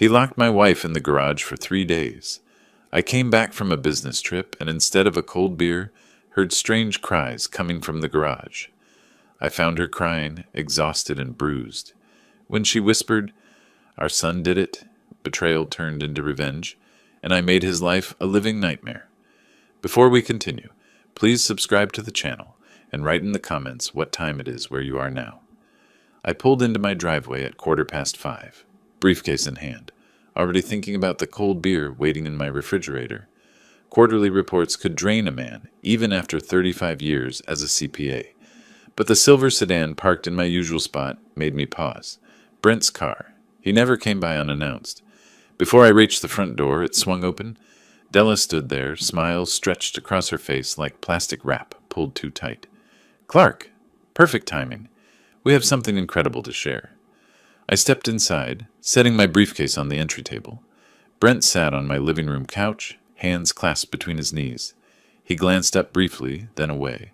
He locked my wife in the garage for 3 days. I came back from a business trip and instead of a cold beer, heard strange cries coming from the garage. I found her crying, exhausted and bruised. When she whispered, "Our son did it," betrayal turned into revenge, and I made his life a living nightmare. Before we continue, please subscribe to the channel and write in the comments what time it is where you are now. I pulled into my driveway at 5:15, briefcase in hand, already thinking about the cold beer waiting in my refrigerator. Quarterly reports could drain a man, even after 35 years as a CPA. But the silver sedan parked in my usual spot made me pause. Brent's car. He never came by unannounced. Before I reached the front door, it swung open. Della stood there, smile stretched across her face like plastic wrap pulled too tight. "Clark! Perfect timing. We have something incredible to share." I stepped inside, setting my briefcase on the entry table. Brent sat on my living room couch, hands clasped between his knees. He glanced up briefly, then away.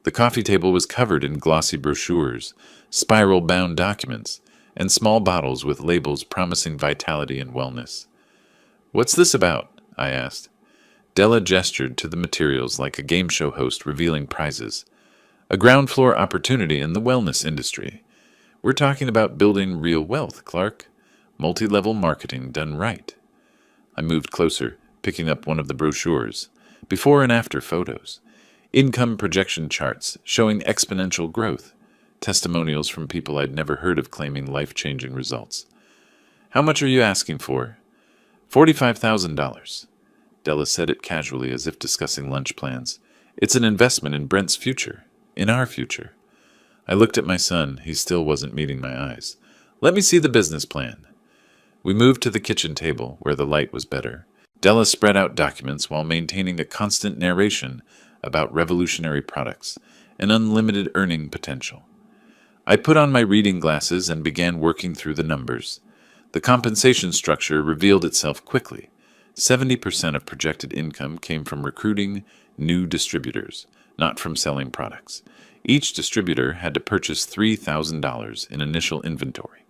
The coffee table was covered in glossy brochures, spiral-bound documents, and small bottles with labels promising vitality and wellness. "What's this about?" I asked. Della gestured to the materials like a game show host revealing prizes. "A ground floor opportunity in the wellness industry. We're talking about building real wealth, Clark. Multi-level marketing done right." I moved closer, picking up one of the brochures. Before and after photos. Income projection charts showing exponential growth. Testimonials from people I'd never heard of claiming life-changing results. "How much are you asking for?" $45,000. Della said it casually as if discussing lunch plans. "It's an investment in Brent's future. In our future." I looked at my son. He still wasn't meeting my eyes. "Let me see the business plan." We moved to the kitchen table, where the light was better. Della spread out documents while maintaining a constant narration about revolutionary products and unlimited earning potential. I put on my reading glasses and began working through the numbers. The compensation structure revealed itself quickly. 70% of projected income came from recruiting new distributors, not from selling products. Each distributor had to purchase $3,000 in initial inventory.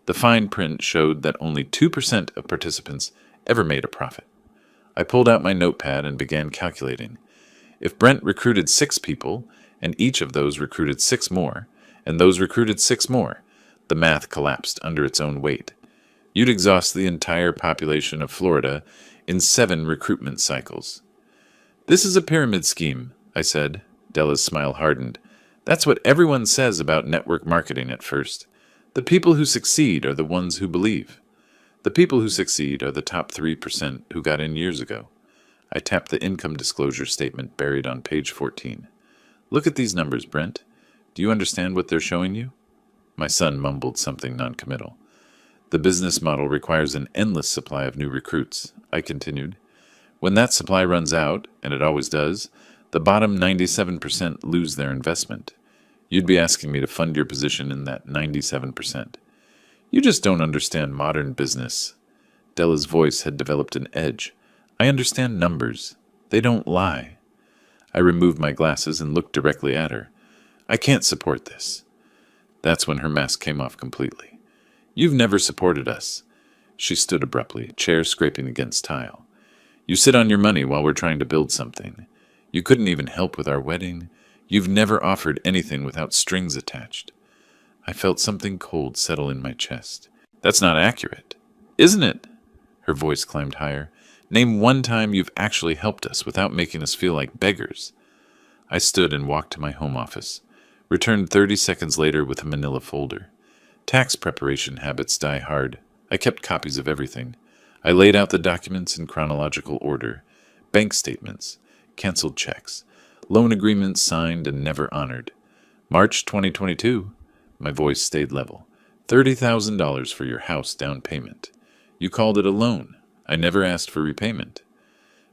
The fine print showed that only 2% of participants ever made a profit. I pulled out my notepad and began calculating. If Brent recruited 6 people, and each of those recruited 6 more, and those recruited 6 more, the math collapsed under its own weight. You'd exhaust the entire population of Florida in 7 recruitment cycles. "This is a pyramid scheme," I said. Della's smile hardened. "That's what everyone says about network marketing at first. The people who succeed are the ones who believe. The people who succeed are the top 3% who got in years ago." I tapped the income disclosure statement buried on page 14. "Look at these numbers, Brent. Do you understand what they're showing you?" My son mumbled something noncommittal. "The business model requires an endless supply of new recruits," I continued. "When that supply runs out, and it always does, the bottom 97% lose their investment. You'd be asking me to fund your position in that 97%. You just don't understand modern business." Della's voice had developed an edge. "I understand numbers. They don't lie." I removed my glasses and looked directly at her. "I can't support this." That's when her mask came off completely. "You've never supported us." She stood abruptly, chair scraping against tile. "You sit on your money while we're trying to build something. You couldn't even help with our wedding. You've never offered anything without strings attached." I felt something cold settle in my chest. "That's not accurate." "Isn't it?" Her voice climbed higher. "Name one time you've actually helped us without making us feel like beggars." I stood and walked to my home office. Returned 30 seconds later with a manila folder. Tax preparation habits die hard. I kept copies of everything. I laid out the documents in chronological order. Bank statements, canceled checks, loan agreements signed and never honored. March 2022. My voice stayed level. $30,000 for your house down payment. You called it a loan. I never asked for repayment.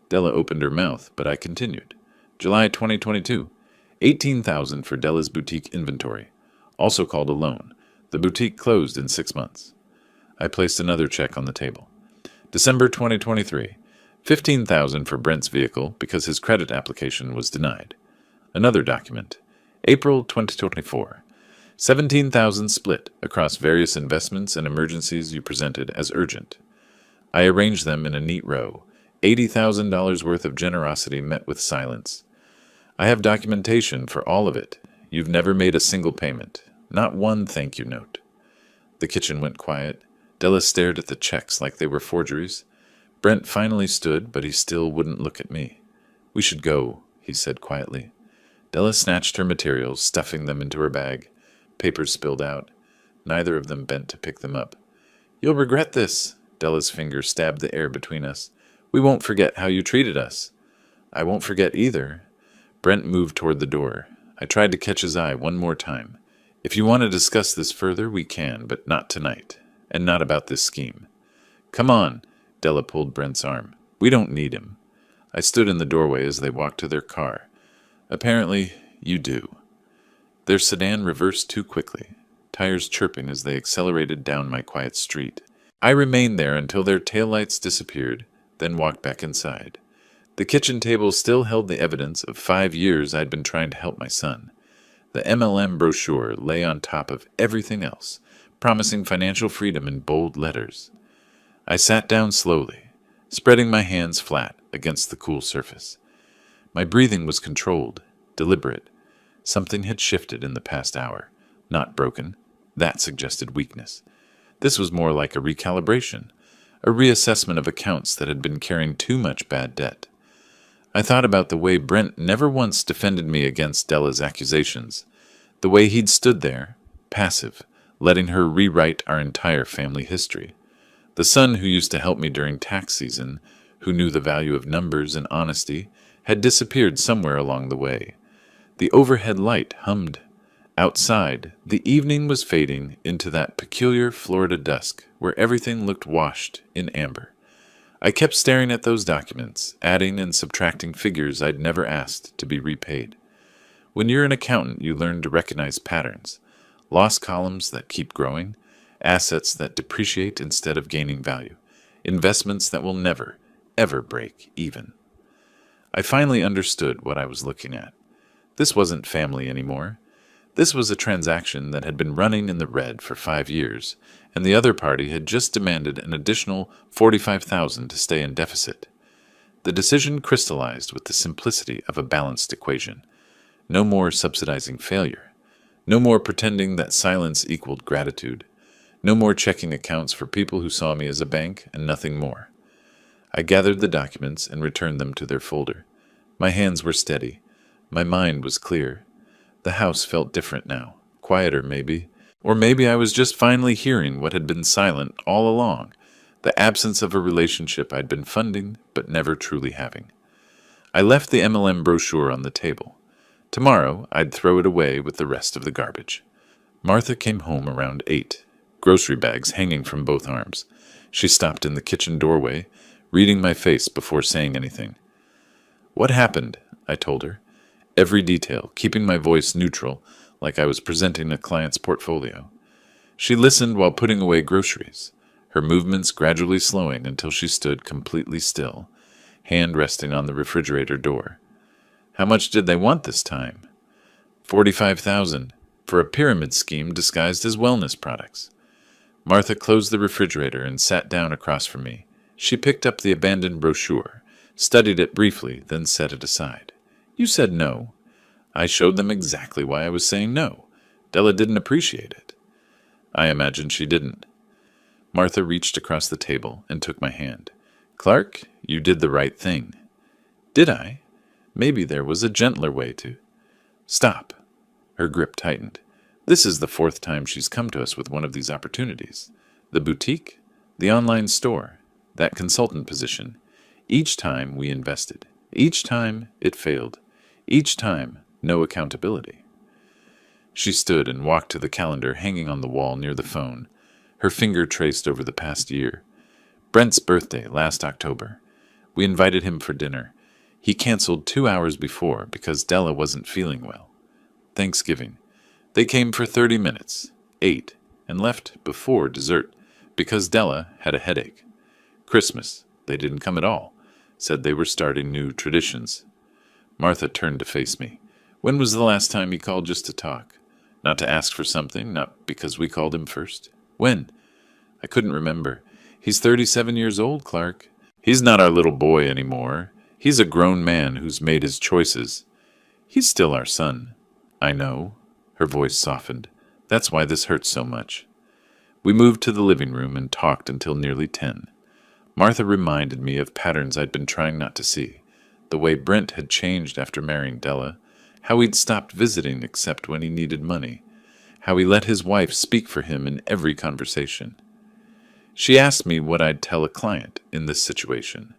Della opened her mouth, but I continued. July 2022. $18,000 for Della's boutique inventory, also called a loan. The boutique closed in 6 months. I placed another check on the table. December 2023. $15,000 for Brent's vehicle because his credit application was denied. Another document. April 2024. $17,000 split across various investments and emergencies you presented as urgent. I arranged them in a neat row. $80,000 worth of generosity met with silence. I have documentation for all of it. You've never made a single payment. Not one thank you note. The kitchen went quiet. Della stared at the checks like they were forgeries. Brent finally stood, but he still wouldn't look at me. We should go, he said quietly. Della snatched her materials, stuffing them into her bag. Papers spilled out. Neither of them bent to pick them up. You'll regret this. Della's finger stabbed the air between us. We won't forget how you treated us. I won't forget either. Brent moved toward the door. I tried to catch his eye one more time. If you want to discuss this further, we can, but not tonight. And not about this scheme. Come on. Della pulled Brent's arm. We don't need him. I stood in the doorway as they walked to their car. Apparently, you do. Their sedan reversed too quickly, tires chirping as they accelerated down my quiet street. I remained there until their taillights disappeared, then walked back inside. The kitchen table still held the evidence of 5 years I'd been trying to help my son. The MLM brochure lay on top of everything else, promising financial freedom in bold letters. I sat down slowly, spreading my hands flat against the cool surface. My breathing was controlled, deliberate. Something had shifted in the past hour, not broken. That suggested weakness. This was more like a recalibration, a reassessment of accounts that had been carrying too much bad debt. I thought about the way Brent never once defended me against Della's accusations, the way he'd stood there, passive, letting her rewrite our entire family history. The son who used to help me during tax season, who knew the value of numbers and honesty, had disappeared somewhere along the way. The overhead light hummed. Outside, the evening was fading into that peculiar Florida dusk where everything looked washed in amber. I kept staring at those documents, adding and subtracting figures I'd never asked to be repaid. When you're an accountant, you learn to recognize patterns, loss columns that keep growing, assets that depreciate instead of gaining value, investments that will never, ever break even. I finally understood what I was looking at. This wasn't family anymore. This was a transaction that had been running in the red for 5 years, and the other party had just demanded an additional $45,000 to stay in deficit. The decision crystallized with the simplicity of a balanced equation. No more subsidizing failure. No more pretending that silence equaled gratitude. No more checking accounts for people who saw me as a bank and nothing more. I gathered the documents and returned them to their folder. My hands were steady. My mind was clear. The house felt different now, quieter maybe, or maybe I was just finally hearing what had been silent all along, the absence of a relationship I'd been funding but never truly having. I left the MLM brochure on the table. Tomorrow I'd throw it away with the rest of the garbage. Martha came home around 8, grocery bags hanging from both arms. She stopped in the kitchen doorway, reading my face before saying anything. What happened? I told her. Every detail, keeping my voice neutral, like I was presenting a client's portfolio. She listened while putting away groceries, her movements gradually slowing until she stood completely still, hand resting on the refrigerator door. How much did they want this time? $45,000, for a pyramid scheme disguised as wellness products. Martha closed the refrigerator and sat down across from me. She picked up the abandoned brochure, studied it briefly, then set it aside. You said no. I showed them exactly why I was saying no. Della didn't appreciate it. I imagined she didn't. Martha reached across the table and took my hand. Clark, you did the right thing. Did I? Maybe there was a gentler way to. Stop. Her grip tightened. This is the 4th time she's come to us with one of these opportunities. The boutique, the online store, that consultant position. Each time we invested. Each time it failed. Each time no accountability. She stood and walked to the calendar hanging on the wall near the phone. Her finger traced over the past year. Brent's birthday last October. We invited him for dinner. He canceled 2 hours before because Della wasn't feeling well. Thanksgiving. They came for 30 minutes, ate, and left before dessert because Della had a headache. Christmas. They didn't come at all. Said they were starting new traditions. Martha turned to face me. When was the last time he called just to talk? Not to ask for something, not because we called him first. When? I couldn't remember. He's 37 years old, Clark. He's not our little boy anymore. He's a grown man who's made his choices. He's still our son. I know. Her voice softened. That's why this hurts so much. We moved to the living room and talked until nearly 10. Martha reminded me of patterns I'd been trying not to see. The way Brent had changed after marrying Della. How he'd stopped visiting except when he needed money. How he let his wife speak for him in every conversation. She asked me what I'd tell a client in this situation.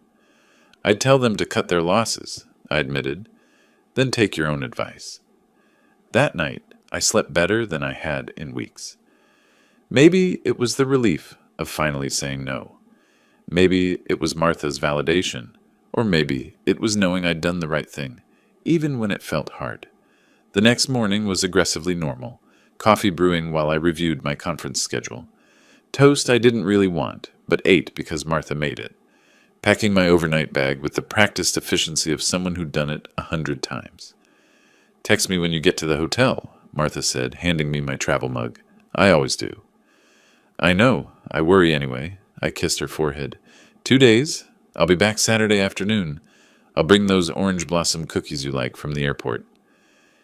I'd tell them to cut their losses, I admitted, then take your own advice. That night, I slept better than I had in weeks. Maybe it was the relief of finally saying no. Maybe it was Martha's validation, or maybe it was knowing I'd done the right thing, even when it felt hard. The next morning was aggressively normal, coffee brewing while I reviewed my conference schedule. Toast I didn't really want, but ate because Martha made it. Packing my overnight bag with the practiced efficiency of someone who'd done it 100 times. Text me when you get to the hotel, Martha said, handing me my travel mug. I always do. I know. I worry anyway. I kissed her forehead. 2 days. I'll be back Saturday afternoon. I'll bring those orange blossom cookies you like from the airport.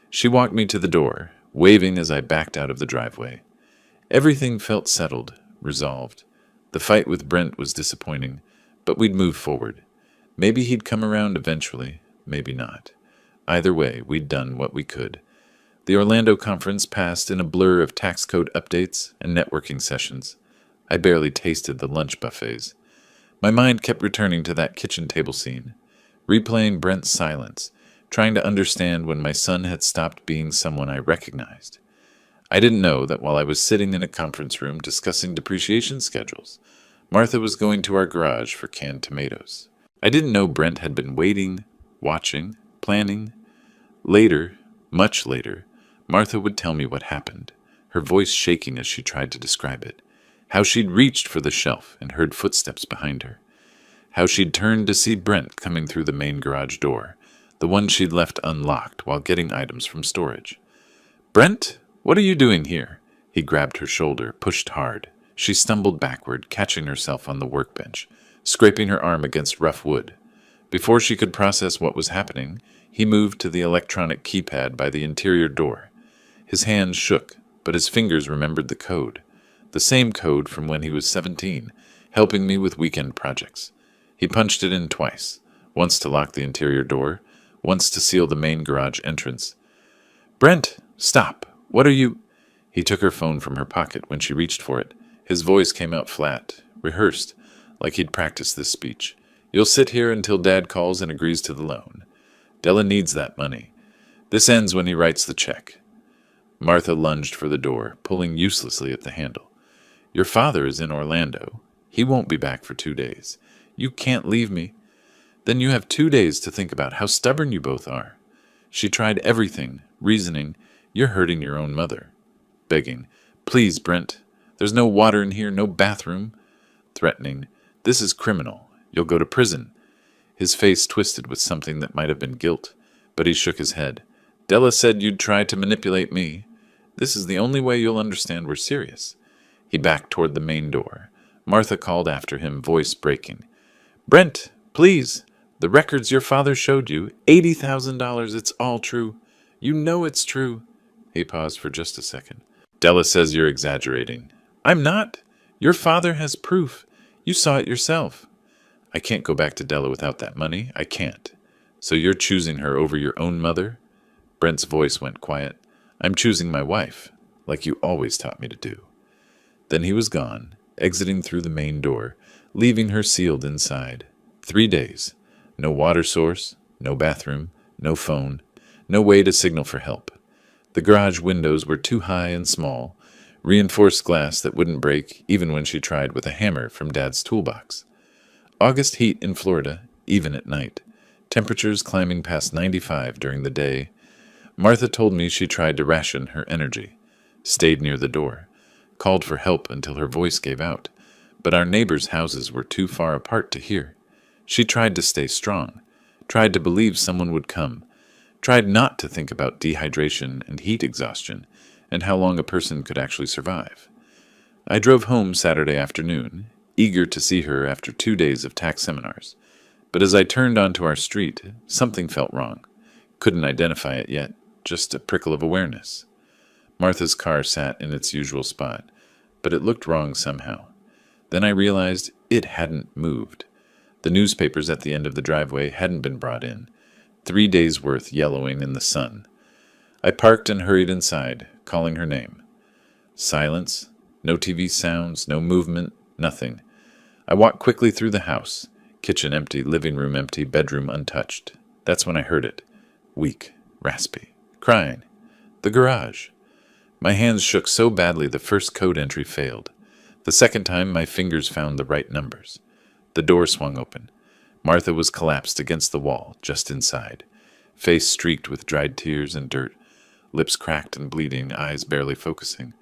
She walked me to the door, waving as I backed out of the driveway. Everything felt settled, resolved. The fight with Brent was disappointing, but we'd move forward. Maybe he'd come around eventually, maybe not. Either way, we'd done what we could. The Orlando conference passed in a blur of tax code updates and networking sessions. I barely tasted the lunch buffets. My mind kept returning to that kitchen table scene, replaying Brent's silence, trying to understand when my son had stopped being someone I recognized. I didn't know that while I was sitting in a conference room discussing depreciation schedules, Martha was going to our garage for canned tomatoes. I didn't know Brent had been waiting, watching, planning. Later, much later, Martha would tell me what happened, her voice shaking as she tried to describe it. How she'd reached for the shelf and heard footsteps behind her. How she'd turned to see Brent coming through the main garage door, the one she'd left unlocked while getting items from storage. "Brent, what are you doing here?" He grabbed her shoulder, pushed hard. She stumbled backward, catching herself on the workbench, scraping her arm against rough wood. Before she could process what was happening, he moved to the electronic keypad by the interior door. His hands shook, but his fingers remembered the code. The same code from when he was 17, helping me with weekend projects. He punched it in twice, once to lock the interior door, once to seal the main garage entrance. "Brent, stop! What are you—" He took her phone from her pocket when she reached for it. His voice came out flat, rehearsed, like he'd practiced this speech. "You'll sit here until Dad calls and agrees to the loan. Della needs that money. This ends when he writes the check." Martha lunged for the door, pulling uselessly at the handle. "Your father is in Orlando. He won't be back for 2 days. You can't leave me. Then you have 2 days to think about how stubborn you both are." She tried everything, reasoning, "You're hurting your own mother." Begging, "Please, Brent. There's no water in here, no bathroom." Threatening, "This is criminal. You'll go to prison." His face twisted with something that might have been guilt, but he shook his head. "Della said you'd try to manipulate me. This is the only way you'll understand we're serious." He backed toward the main door. Martha called after him, voice breaking. "Brent, please. The records your father showed you, $80,000, it's all true. You know it's true." He paused for just a second. "Della says you're exaggerating." "I'm not. Your father has proof. You saw it yourself." "I can't go back to Della without that money. I can't." "So you're choosing her over your own mother?" Brent's voice went quiet. "I'm choosing my wife, like you always taught me to do." Then he was gone, exiting through the main door, leaving her sealed inside. 3 days. No water source, no bathroom, no phone, no way to signal for help. The garage windows were too high and small, reinforced glass that wouldn't break even when she tried with a hammer from Dad's toolbox. August heat in Florida, even at night. Temperatures climbing past 95 during the day. Martha told me she tried to ration her energy, stayed near the door, called for help until her voice gave out, but our neighbors' houses were too far apart to hear. She tried to stay strong, tried to believe someone would come, tried not to think about dehydration and heat exhaustion and how long a person could actually survive. I drove home Saturday afternoon, eager to see her after 2 days of tax seminars. But as I turned onto our street, something felt wrong. Couldn't identify it yet, just a prickle of awareness. Martha's car sat in its usual spot, but it looked wrong somehow. Then I realized it hadn't moved. The newspapers at the end of the driveway hadn't been brought in. 3 days' worth yellowing in the sun. I parked and hurried inside, calling her name. Silence. No TV sounds, no movement, nothing. I walked quickly through the house. Kitchen empty, living room empty, bedroom untouched. That's when I heard it. Weak, raspy, crying. The garage. My hands shook so badly the first code entry failed. The second time, my fingers found the right numbers. The door swung open. Martha was collapsed against the wall, just inside. Face streaked with dried tears and dirt. Lips cracked and bleeding, eyes barely focusing.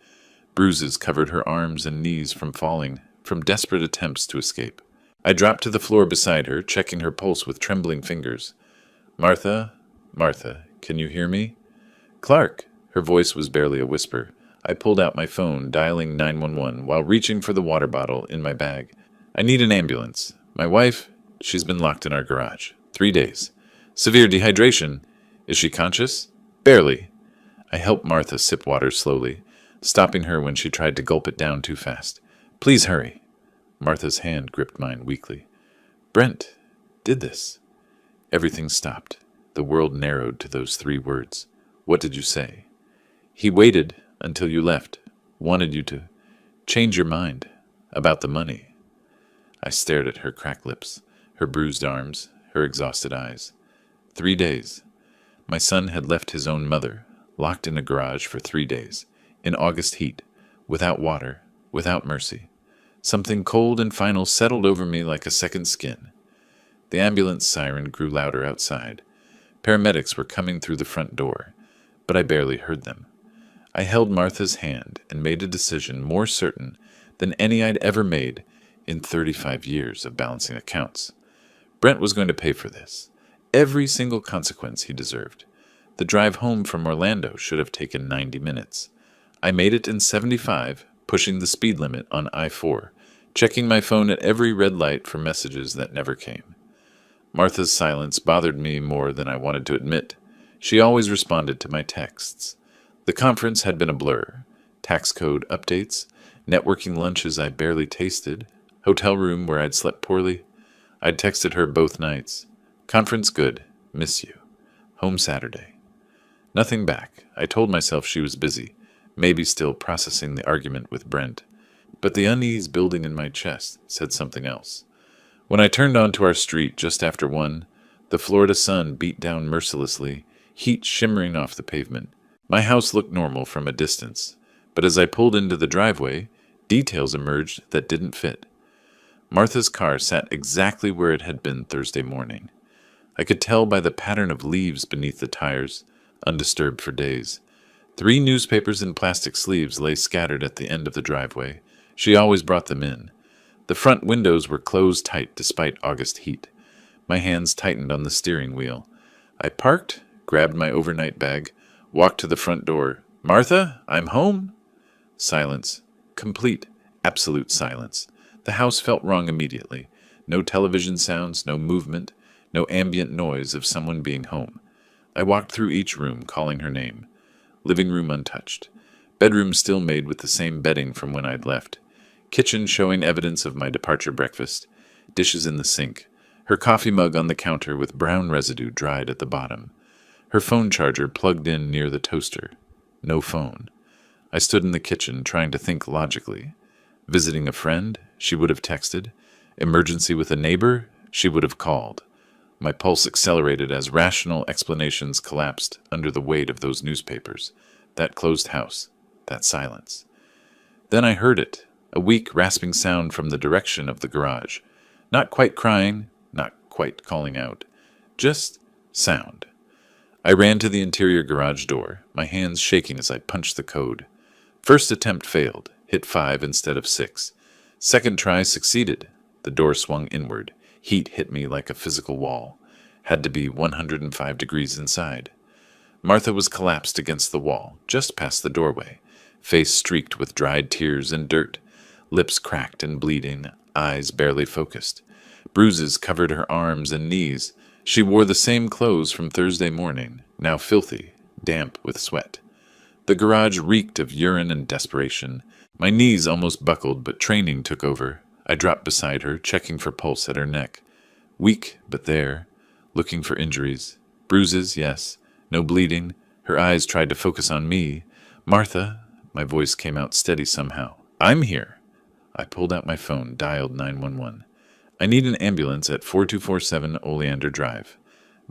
Bruises covered her arms and knees from falling, from desperate attempts to escape. I dropped to the floor beside her, checking her pulse with trembling fingers. Martha, Martha, can you hear me? Clark! Her voice was barely a whisper. I pulled out my phone, dialing 911, while reaching for the water bottle in my bag. I need an ambulance. My wife, she's been locked in our garage. 3 days. Severe dehydration. Is she conscious? Barely. I helped Martha sip water slowly, stopping her when she tried to gulp it down too fast. Please hurry. Martha's hand gripped mine weakly. Brent did this. Everything stopped. The world narrowed to those 3 words. What did you say? He waited until you left. Wanted you to change your mind about the money. I stared at her cracked lips, her bruised arms, her exhausted eyes. 3 days. My son had left his own mother, locked in a garage for 3 days, in August heat, without water, without mercy. Something cold and final settled over me like a second skin. The ambulance siren grew louder outside. Paramedics were coming through the front door, but I barely heard them. I held Martha's hand and made a decision more certain than any I'd ever made in 35 years of balancing accounts. Brent was going to pay for this. Every single consequence he deserved. The drive home from Orlando should have taken 90 minutes. I made it in 75, pushing the speed limit on I-4, checking my phone at every red light for messages that never came. Martha's silence bothered me more than I wanted to admit. She always responded to my texts. The conference had been a blur. Tax code updates, networking lunches I barely tasted, hotel room where I'd slept poorly. I'd texted her both nights. Conference good. Miss you. Home Saturday. Nothing back. I told myself she was busy, maybe still processing the argument with Brent. But the unease building in my chest said something else. When I turned onto our street just after 1, the Florida sun beat down mercilessly, heat shimmering off the pavement. My house looked normal from a distance, but as I pulled into the driveway, details emerged that didn't fit. Martha's car sat exactly where it had been Thursday morning. I could tell by the pattern of leaves beneath the tires, undisturbed for days. 3 newspapers in plastic sleeves lay scattered at the end of the driveway. She always brought them in. The front windows were closed tight despite August heat. My hands tightened on the steering wheel. I parked, grabbed my overnight bag, walked to the front door. Martha, I'm home. Silence. Complete, absolute silence. The house felt wrong immediately. No television sounds, no movement, no ambient noise of someone being home. I walked through each room, calling her name. Living room untouched. Bedroom still made with the same bedding from when I'd left. Kitchen showing evidence of my departure breakfast. Dishes in the sink. Her coffee mug on the counter with brown residue dried at the bottom. Her phone charger plugged in near the toaster. No phone. I stood in the kitchen trying to think logically. Visiting a friend? She would have texted. Emergency with a neighbor? She would have called. My pulse accelerated as rational explanations collapsed under the weight of those newspapers, that closed house, that silence. Then I heard it, a weak, rasping sound from the direction of the garage. Not quite crying, not quite calling out. Just sound. I ran to the interior garage door, my hands shaking as I punched the code. First attempt failed, hit 5 instead of 6. Second try succeeded. The door swung inward. Heat hit me like a physical wall. Had to be 105 degrees inside. Martha was collapsed against the wall, just past the doorway, face streaked with dried tears and dirt, lips cracked and bleeding, eyes barely focused. Bruises covered her arms and knees. She wore the same clothes from Thursday morning, now filthy, damp with sweat. The garage reeked of urine and desperation. My knees almost buckled, but training took over. I dropped beside her, checking for pulse at her neck. Weak, but there. Looking for injuries. Bruises, yes. No bleeding. Her eyes tried to focus on me. Martha, my voice came out steady somehow. I'm here. I pulled out my phone, dialed 911. I need an ambulance at 4247 Oleander Drive.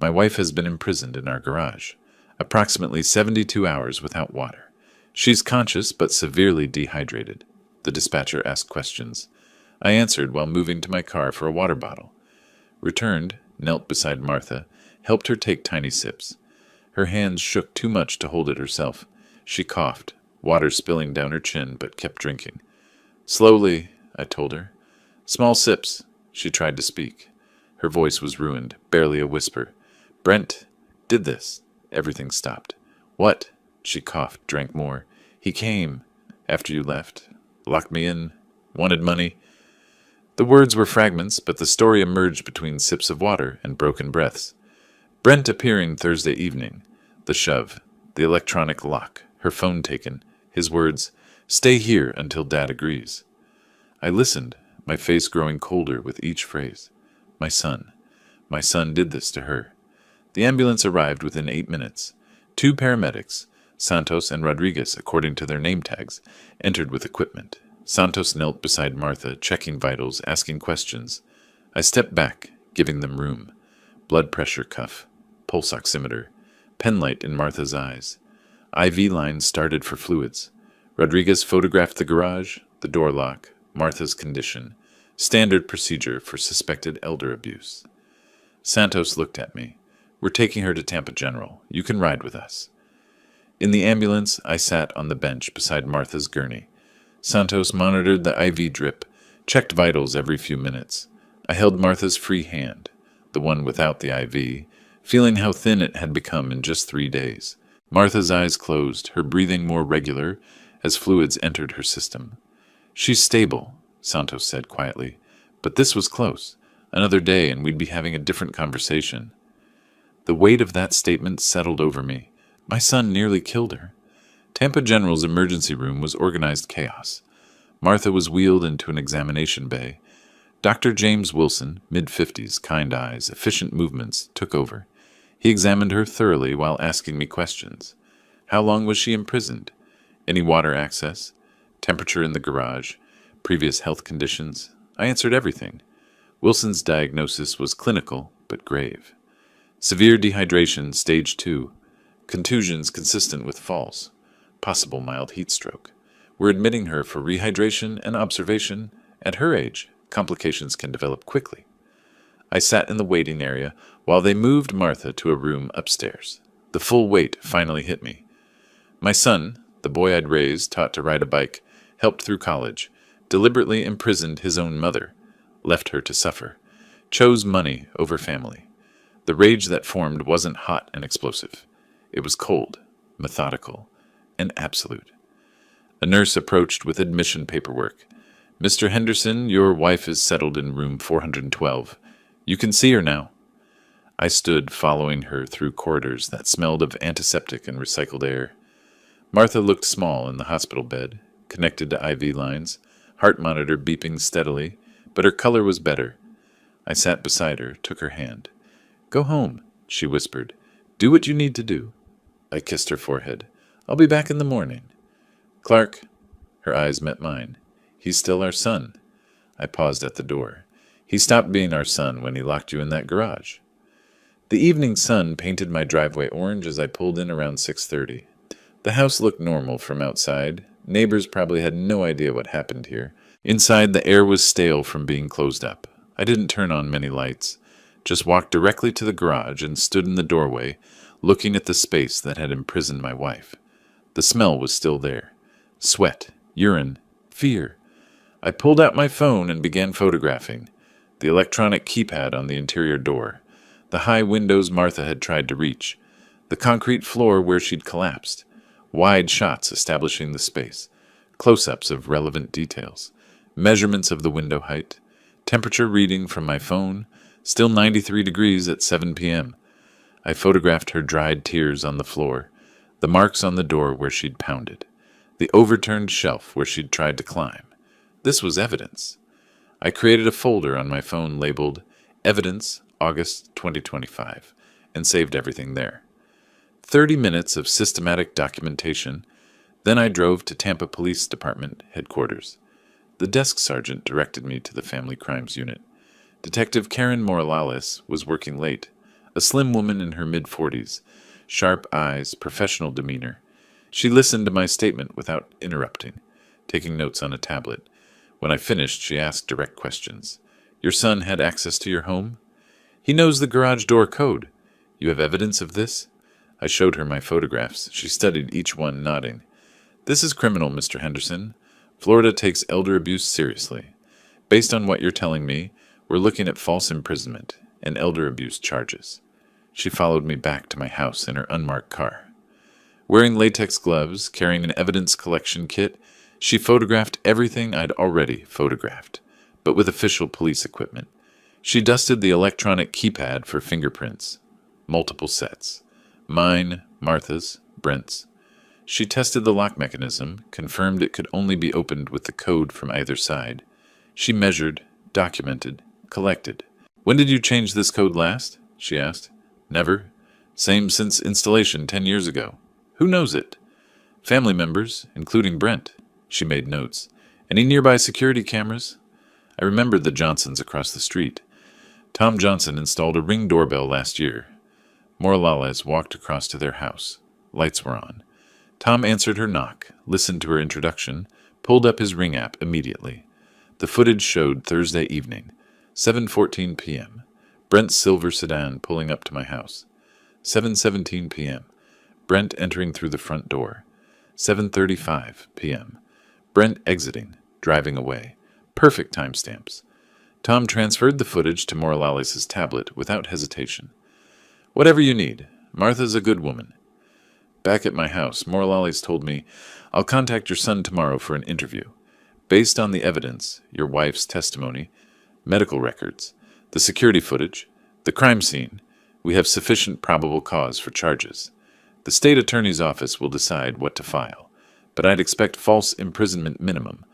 My wife has been imprisoned in our garage. Approximately 72 hours without water. She's conscious but severely dehydrated. The dispatcher asked questions. I answered while moving to my car for a water bottle. Returned, knelt beside Martha, helped her take tiny sips. Her hands shook too much to hold it herself. She coughed, water spilling down her chin, but kept drinking. Slowly, I told her. Small sips. She tried to speak. Her voice was ruined, barely a whisper. Brent did this. Everything stopped. What? She coughed, drank more. He came. After you left. Locked me in. Wanted money. The words were fragments, but the story emerged between sips of water and broken breaths. Brent appearing Thursday evening. The shove. The electronic lock. Her phone taken. His words, stay here until Dad agrees. I listened, my face growing colder with each phrase. My son. My son did this to her. The ambulance arrived within 8 minutes. 2 paramedics, Santos and Rodriguez according to their name tags, entered with equipment. Santos knelt beside Martha, checking vitals, asking questions. I stepped back, giving them room. Blood pressure cuff, pulse oximeter, penlight in Martha's eyes. IV lines started for fluids. Rodriguez photographed the garage, the door lock, Martha's condition. Standard procedure for suspected elder abuse. Santos looked at me. We're taking her to Tampa General. You can ride with us. In the ambulance, I sat on the bench beside Martha's gurney. Santos monitored the IV drip, checked vitals every few minutes. I held Martha's free hand, the one without the IV, feeling how thin it had become in just 3 days. Martha's eyes closed, her breathing more regular as fluids entered her system. She's stable, Santos said quietly, but this was close. Another day and we'd be having a different conversation. The weight of that statement settled over me. My son nearly killed her. Tampa General's emergency room was organized chaos. Martha was wheeled into an examination bay. Dr. James Wilson, mid-50s, kind eyes, efficient movements, took over. He examined her thoroughly while asking me questions. How long was she imprisoned? Any water access? Temperature in the garage? Previous health conditions? I answered everything. Wilson's diagnosis was clinical, but grave. Severe dehydration, stage 2. Contusions consistent with falls. Possible mild heat stroke. We're admitting her for rehydration and observation. At her age, complications can develop quickly. I sat in the waiting area while they moved Martha to a room upstairs. The full weight finally hit me. My son, the boy I'd raised, taught to ride a bike, helped through college, deliberately imprisoned his own mother, left her to suffer, chose money over family. The rage that formed wasn't hot and explosive. It was cold, methodical, and absolute. A nurse approached with admission paperwork. Mr. Henderson, your wife is settled in room 412. You can see her now. I stood following her through corridors that smelled of antiseptic and recycled air. Martha looked small in the hospital bed, connected to IV lines, heart monitor beeping steadily, but her color was better. I sat beside her, took her hand. Go home, she whispered. Do what you need to do. I kissed her forehead. I'll be back in the morning. Clark. Her eyes met mine. He's still our son. I paused at the door. He stopped being our son when he locked you in that garage. The evening sun painted my driveway orange as I pulled in around 6:30. The house looked normal from outside. Neighbors probably had no idea what happened here. Inside, the air was stale from being closed up. I didn't turn on many lights, just walked directly to the garage and stood in the doorway, looking at the space that had imprisoned my wife. The smell was still there. Sweat, urine, fear. I pulled out my phone and began photographing. The electronic keypad on the interior door. The high windows Martha had tried to reach. The concrete floor where she'd collapsed. Wide shots establishing the space. Close-ups of relevant details. Measurements of the window height. Temperature reading from my phone, still 93 degrees at 7 p.m. I photographed her dried tears on the floor, the marks on the door where she'd pounded, the overturned shelf where she'd tried to climb. This was evidence. I created a folder on my phone labeled Evidence August 2025 and saved everything there. 30 minutes of systematic documentation, then I drove to Tampa Police Department headquarters. The desk sergeant directed me to the Family Crimes Unit. Detective Karen Morales was working late, a slim woman in her mid-40s, sharp eyes, professional demeanor. She listened to my statement without interrupting, taking notes on a tablet. When I finished, she asked direct questions. Your son had access to your home? He knows the garage door code. You have evidence of this? I showed her my photographs. She studied each one, nodding. This is criminal, Mr. Henderson. Florida takes elder abuse seriously. Based on what you're telling me, we're looking at false imprisonment and elder abuse charges. She followed me back to my house in her unmarked car. Wearing latex gloves, carrying an evidence collection kit, she photographed everything I'd already photographed, but with official police equipment. She dusted the electronic keypad for fingerprints. Multiple sets. Mine, Martha's, Brent's. She tested the lock mechanism, confirmed it could only be opened with the code from either side. She measured, documented, collected. When did you change this code last? She asked. Never. Same since installation 10 years ago. Who knows it? Family members, including Brent. She made notes. Any nearby security cameras? I remembered the Johnsons across the street. Tom Johnson installed a Ring doorbell last year. Morales walked across to their house. Lights were on. Tom answered her knock, listened to her introduction, pulled up his Ring app immediately. The footage showed Thursday evening, 7:14 p.m. Brent's silver sedan pulling up to my house. 7:17 p.m. Brent entering through the front door. 7:35 p.m. Brent exiting, driving away. Perfect timestamps. Tom transferred the footage to Morales' tablet without hesitation. Whatever you need. Martha's a good woman. Back at my house, Morales told me, I'll contact your son tomorrow for an interview. Based on the evidence, your wife's testimony, medical records, the security footage, the crime scene, we have sufficient probable cause for charges. The state attorney's office will decide what to file, but I'd expect false imprisonment minimum,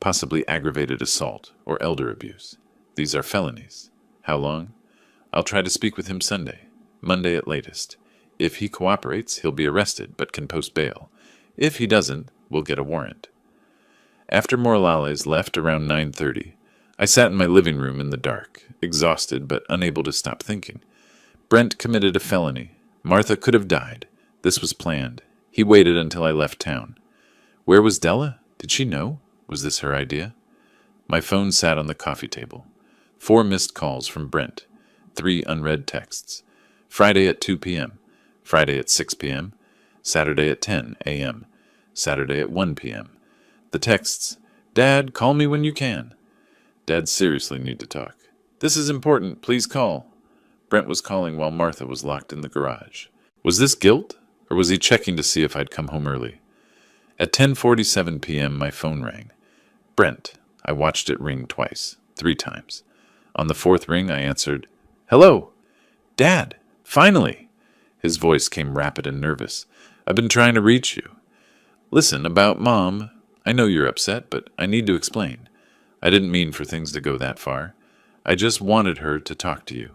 possibly aggravated assault or elder abuse. These are felonies. How long? I'll try to speak with him Sunday, Monday at latest. If he cooperates, he'll be arrested, but can post bail. If he doesn't, we'll get a warrant. After Morales left around 9:30, I sat in my living room in the dark, exhausted but unable to stop thinking. Brent committed a felony. Martha could have died. This was planned. He waited until I left town. Where was Della? Did she know? Was this her idea? My phone sat on the coffee table. 4 missed calls from Brent. 3 unread texts. Friday at 2 p.m. Friday at 6 p.m., Saturday at 10 a.m., Saturday at 1 p.m. The texts, Dad, call me when you can. Dad seriously need to talk. This is important, please call. Brent was calling while Martha was locked in the garage. Was this guilt, or was he checking to see if I'd come home early? At 10:47 p.m., my phone rang. Brent. I watched it ring twice, 3 times. On the 4th ring, I answered, Hello. Dad, finally. His voice came rapid and nervous. I've been trying to reach you. Listen, about Mom, I know you're upset, but I need to explain. I didn't mean for things to go that far. I just wanted her to talk to you,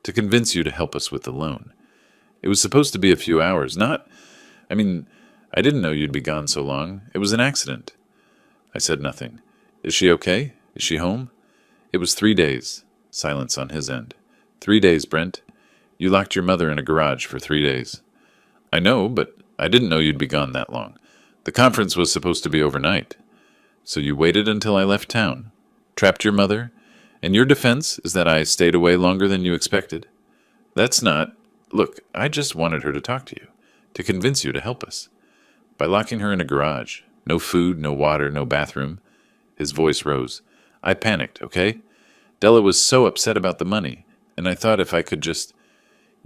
to convince you to help us with the loan. It was supposed to be a few hours, I didn't know you'd be gone so long. It was an accident. I said nothing. Is she okay? Is she home? It was 3 days. Silence on his end. 3 days, Brent. You locked your mother in a garage for 3 days. I know, but I didn't know you'd be gone that long. The conference was supposed to be overnight. So you waited until I left town, trapped your mother, and your defense is that I stayed away longer than you expected. That's not... Look, I just wanted her to talk to you, to convince you to help us. By locking her in a garage, no food, no water, no bathroom. His voice rose. I panicked, okay? Della was so upset about the money, and I thought if I could just...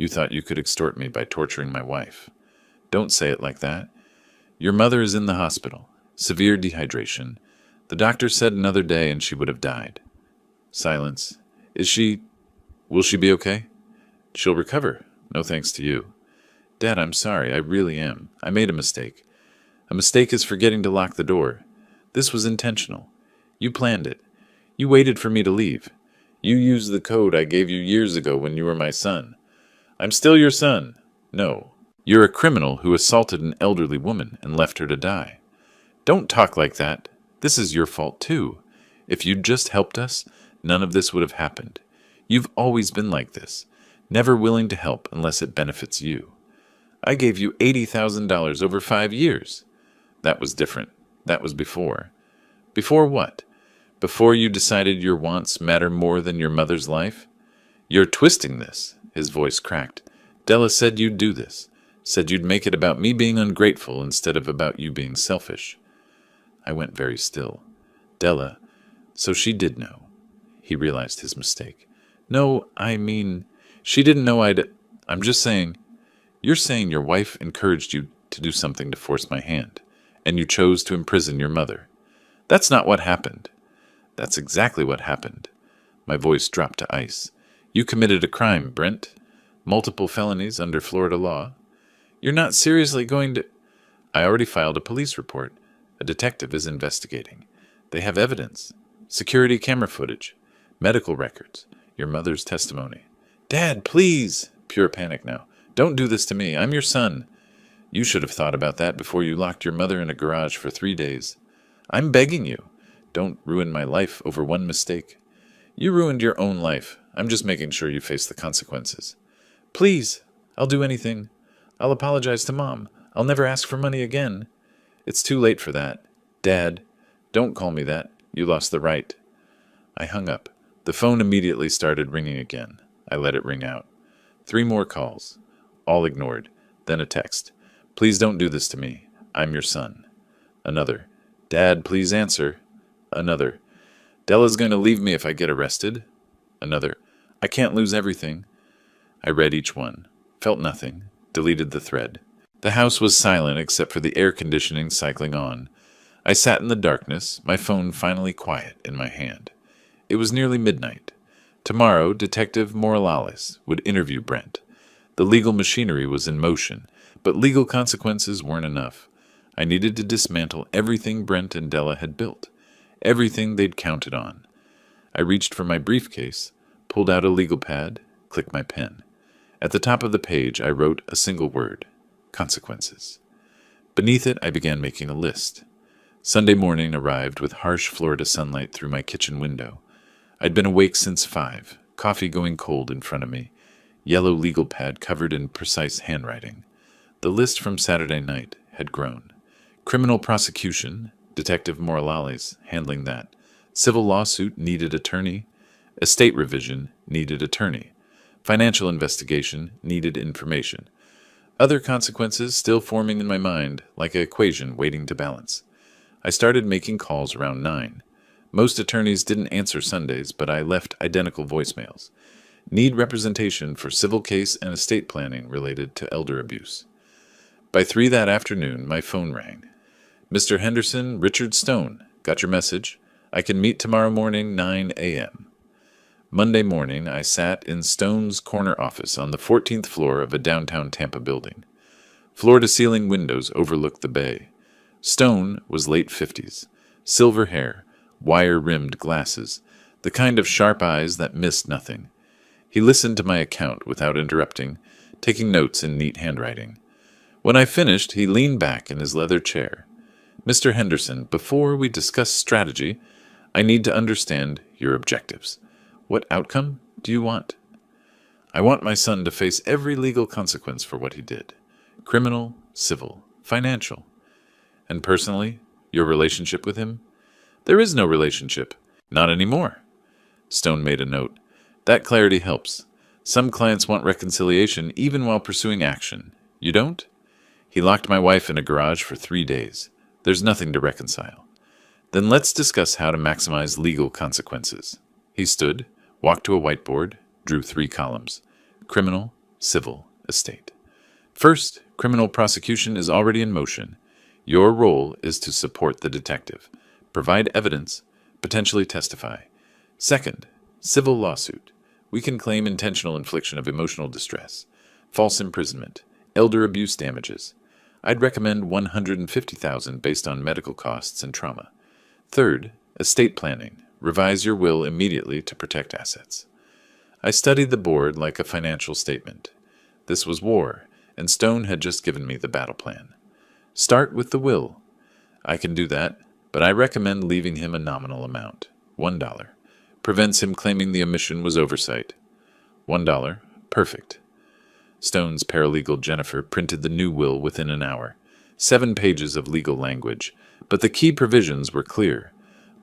You thought you could extort me by torturing my wife. Don't say it like that. Your mother is in the hospital. Severe dehydration. The doctor said another day and she would have died. Silence. Will she be okay? She'll recover. No thanks to you. Dad, I'm sorry. I really am. I made a mistake. A mistake is forgetting to lock the door. This was intentional. You planned it. You waited for me to leave. You used the code I gave you years ago when you were my son. I'm still your son. No. You're a criminal who assaulted an elderly woman and left her to die. Don't talk like that. This is your fault too. If you'd just helped us, none of this would have happened. You've always been like this, never willing to help unless it benefits you. I gave you $80,000 over 5 years. That was different. That was before. Before what? Before you decided your wants matter more than your mother's life? You're twisting this. His voice cracked. Della said you'd do this. Said you'd make it about me being ungrateful instead of about you being selfish. I went very still. Della, so she did know. He realized his mistake. No, I mean, she didn't know I'm just saying, you're saying your wife encouraged you to do something to force my hand, and you chose to imprison your mother. That's not what happened. That's exactly what happened. My voice dropped to ice. You committed a crime, Brent. Multiple felonies under Florida law. You're not seriously going to... I already filed a police report. A detective is investigating. They have evidence. Security camera footage. Medical records. Your mother's testimony. Dad, please! Pure panic now. Don't do this to me. I'm your son. You should have thought about that before you locked your mother in a garage for 3 days. I'm begging you. Don't ruin my life over one mistake. You ruined your own life. I'm just making sure you face the consequences. Please, I'll do anything. I'll apologize to Mom. I'll never ask for money again. It's too late for that. Dad, don't call me that. You lost the right. I hung up. The phone immediately started ringing again. I let it ring out. 3 more calls. All ignored. Then a text. Please don't do this to me. I'm your son. Another. Dad, please answer. Another. Della's going to leave me if I get arrested. Another. I can't lose everything. I read each one. Felt nothing. Deleted the thread. The house was silent except for the air conditioning cycling on. I sat in the darkness, my phone finally quiet in my hand. It was nearly midnight. Tomorrow, Detective Morales would interview Brent. The legal machinery was in motion, but legal consequences weren't enough. I needed to dismantle everything Brent and Della had built, everything they'd counted on. I reached for my briefcase, pulled out a legal pad, clicked my pen. At the top of the page, I wrote a single word: consequences. Beneath it, I began making a list. Sunday morning arrived with harsh Florida sunlight through my kitchen window. I'd been awake since 5, coffee going cold in front of me, yellow legal pad covered in precise handwriting. The list from Saturday night had grown. Criminal prosecution, Detective Morales handling that. Civil lawsuit needed attorney. Estate revision needed attorney. Financial investigation needed information. Other consequences still forming in my mind, like an equation waiting to balance. I started making calls around 9. Most attorneys didn't answer Sundays, but I left identical voicemails. Need representation for civil case and estate planning related to elder abuse. By 3 that afternoon, my phone rang. Mr. Henderson, Richard Stone, got your message. I can meet tomorrow morning, 9 a.m. Monday morning, I sat in Stone's corner office on the 14th floor of a downtown Tampa building. Floor-to-ceiling windows overlooked the bay. Stone was late 50s. Silver hair, wire-rimmed glasses, the kind of sharp eyes that missed nothing. He listened to my account without interrupting, taking notes in neat handwriting. When I finished, he leaned back in his leather chair. Mr. Henderson, before we discuss strategy, I need to understand your objectives. What outcome do you want? I want my son to face every legal consequence for what he did. Criminal, civil, financial. And personally, your relationship with him? There is no relationship. Not anymore. Stone made a note. That clarity helps. Some clients want reconciliation even while pursuing action. You don't? He locked my wife in a garage for 3 days. There's nothing to reconcile. Then let's discuss how to maximize legal consequences. He stood, walked to a whiteboard, drew 3 columns. Criminal, civil, estate. First, criminal prosecution is already in motion. Your role is to support the detective. Provide evidence, potentially testify. Second, Civil lawsuit. We can claim intentional infliction of emotional distress, false imprisonment, elder abuse damages. I'd recommend $150,000 based on medical costs and trauma. Third, estate planning. Revise your will immediately to protect assets. I studied the board like a financial statement. This was war, and Stone had just given me the battle plan. Start with the will. I can do that, but I recommend leaving him a nominal amount, $1. Prevents him claiming the omission was oversight. $1. Perfect. Stone's paralegal Jennifer printed the new will within an hour. 7 pages of legal language, but the key provisions were clear.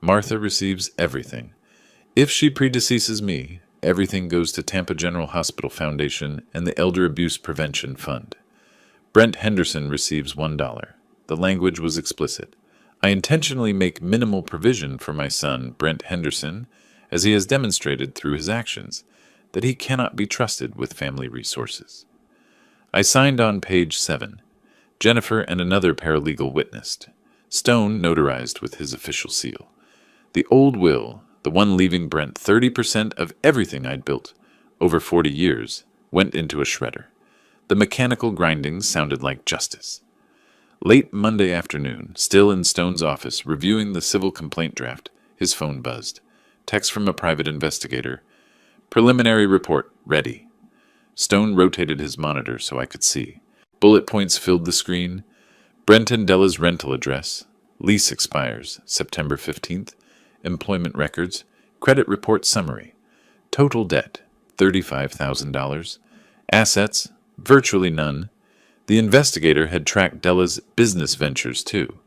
Martha receives everything. If she predeceases me, everything goes to Tampa General Hospital Foundation and the Elder Abuse Prevention Fund. Brent Henderson receives $1. The language was explicit. I intentionally make minimal provision for my son, Brent Henderson, as he has demonstrated through his actions that he cannot be trusted with family resources. I signed on page 7. Jennifer and another paralegal witnessed. Stone notarized with his official seal. The old will, the one leaving Brent 30% of everything I'd built over 40 years, went into a shredder. The mechanical grindings sounded like justice. Late Monday afternoon, still in Stone's office reviewing the civil complaint draft, his phone buzzed. Text from a private investigator. Preliminary report, ready. Stone rotated his monitor so I could see. Bullet points filled the screen. Brent and Della's rental address. Lease expires September 15th. Employment records. Credit report summary. Total debt, $35,000. Assets, virtually none. The investigator had tracked Della's business ventures too.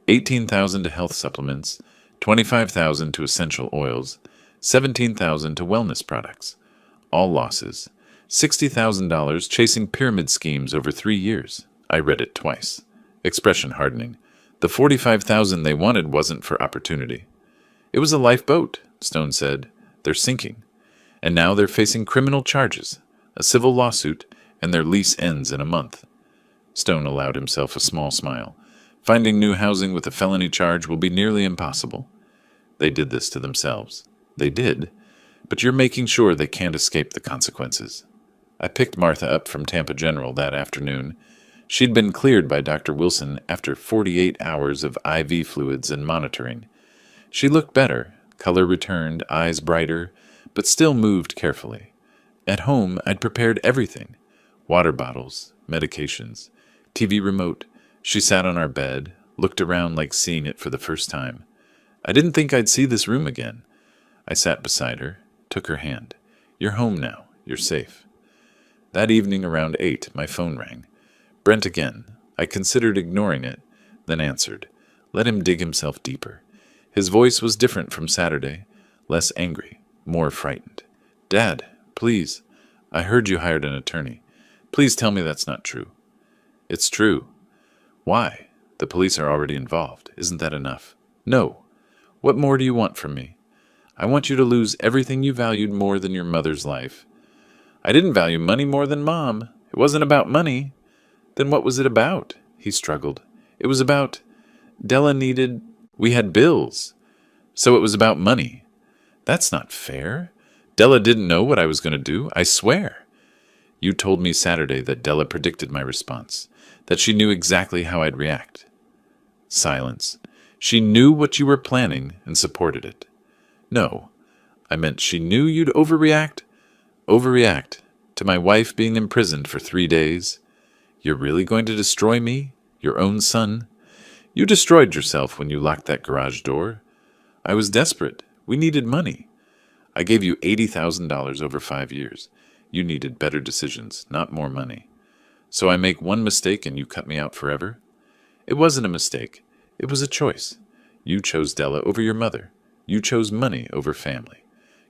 $18,000 to health supplements, $25,000 to essential oils, $17,000 to wellness products. All losses. $60,000 chasing pyramid schemes over 3 years. I read it twice. Expression hardening. The $45,000 they wanted wasn't for opportunity. It was a lifeboat, Stone said. They're sinking. And now they're facing criminal charges, a civil lawsuit, and their lease ends in a month. Stone allowed himself a small smile. Finding new housing with a felony charge will be nearly impossible. They did this to themselves. They did, but you're making sure they can't escape the consequences. I picked Martha up from Tampa General that afternoon. She'd been cleared by Dr. Wilson after 48 hours of IV fluids and monitoring. She looked better, color returned, eyes brighter, but still moved carefully. At home, I'd prepared everything. Water bottles, medications, TV remote. She sat on our bed, looked around like seeing it for the first time. I didn't think I'd see this room again. I sat beside her, took her hand. You're home now. You're safe. That evening around 8, my phone rang. Brent again. I considered ignoring it, then answered. Let him dig himself deeper. His voice was different from Saturday, less angry, more frightened. Dad, please. I heard you hired an attorney. Please tell me that's not true. It's true. Why? The police are already involved. Isn't that enough? No. What more do you want from me? I want you to lose everything you valued more than your mother's life. I didn't value money more than Mom. It wasn't about money. Then what was it about? He struggled. It was about... Della needed... We had bills. So it was about money. That's not fair. Della didn't know what I was going to do, I swear. You told me Saturday that Della predicted my response, that she knew exactly how I'd react. Silence. She knew what you were planning and supported it. No, I meant she knew you'd overreact. Overreact to my wife being imprisoned for 3 days. You're really going to destroy me, your own son? You destroyed yourself when you locked that garage door. I was desperate. We needed money. I gave you $80,000 over 5 years. You needed better decisions, not more money. So I make one mistake and you cut me out forever? It wasn't a mistake. It was a choice. You chose Della over your mother. You chose money over family.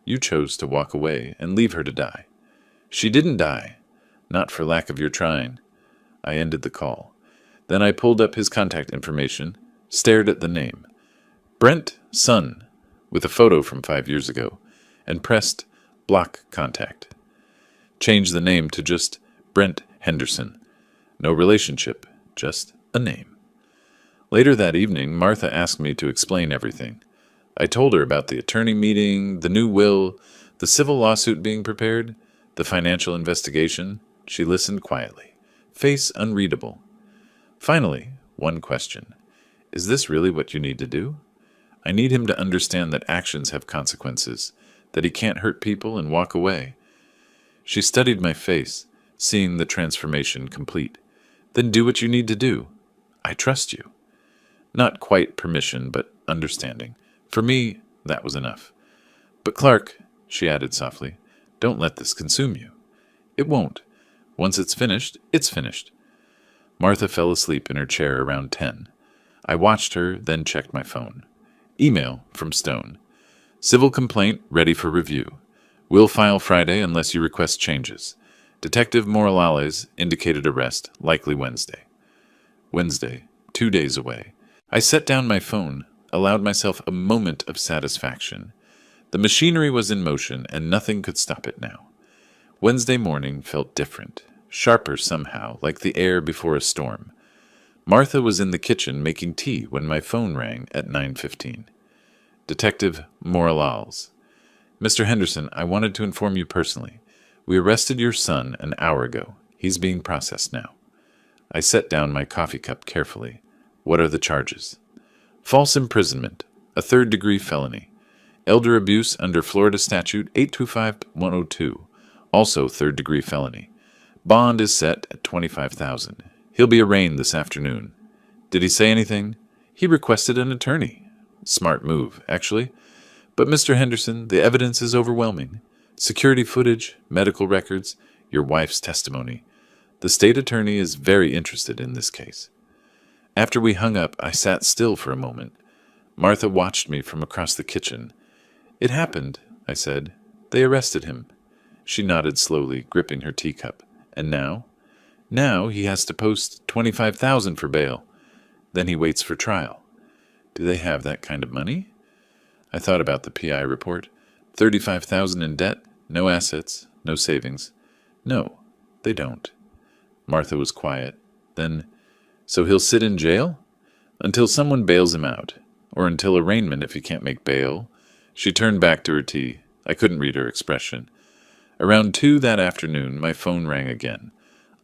You chose to walk away and leave her to die. She didn't die. Not for lack of your trying. I ended the call. Then I pulled up his contact information, stared at the name. Brent, son, with a photo from 5 years ago, and pressed block contact. Changed the name to just Brent Henderson. No relationship, just a name. Later that evening, Martha asked me to explain everything. I told her about the attorney meeting, the new will, The civil lawsuit being prepared, the financial investigation. She listened quietly, face unreadable. Finally, one question. Is this really what you need to do? I need him to understand that actions have consequences, that he can't hurt people and walk away. She studied my face, seeing the transformation complete. Then do what you need to do. I trust you. Not quite permission, but understanding. For me, that was enough. But Clark, she added softly, don't let this consume you. It won't. Once it's finished, it's finished. Martha fell asleep in her chair around 10. I watched her, then checked my phone. Email from Stone. Civil complaint ready for review. Will file Friday unless you request changes. Detective Morales indicated arrest, likely Wednesday. Wednesday, 2 days away. I set down my phone, allowed myself a moment of satisfaction. The machinery was in motion, and nothing could stop it now. Wednesday morning felt different, sharper somehow, like the air before a storm. Martha was in the kitchen making tea when my phone rang at 9:15. Detective Morales. Mr. Henderson, I wanted to inform you personally. We arrested your son an hour ago. He's being processed now. I set down my coffee cup carefully. What are the charges? False imprisonment, a third-degree felony. Elder abuse under Florida Statute 825-102, also third-degree felony. Bond is set at $25,000. He'll be arraigned this afternoon. Did he say anything? He requested an attorney. Smart move, actually. But Mr. Henderson, the evidence is overwhelming. Security footage, medical records, your wife's testimony. The state attorney is very interested in this case. After we hung up, I sat still for a moment. Martha watched me from across the kitchen. It happened, I said. They arrested him. She nodded slowly, gripping her teacup. And now? Now he has to post $25,000 for bail. Then he waits for trial. Do they have that kind of money? I thought about the PI report. $35,000 in debt, no assets, no savings. No, they don't. Martha was quiet. Then, so he'll sit in jail? Until someone bails him out. Or until arraignment if he can't make bail. She turned back to her tea. I couldn't read her expression. Around 2 that afternoon, my phone rang again.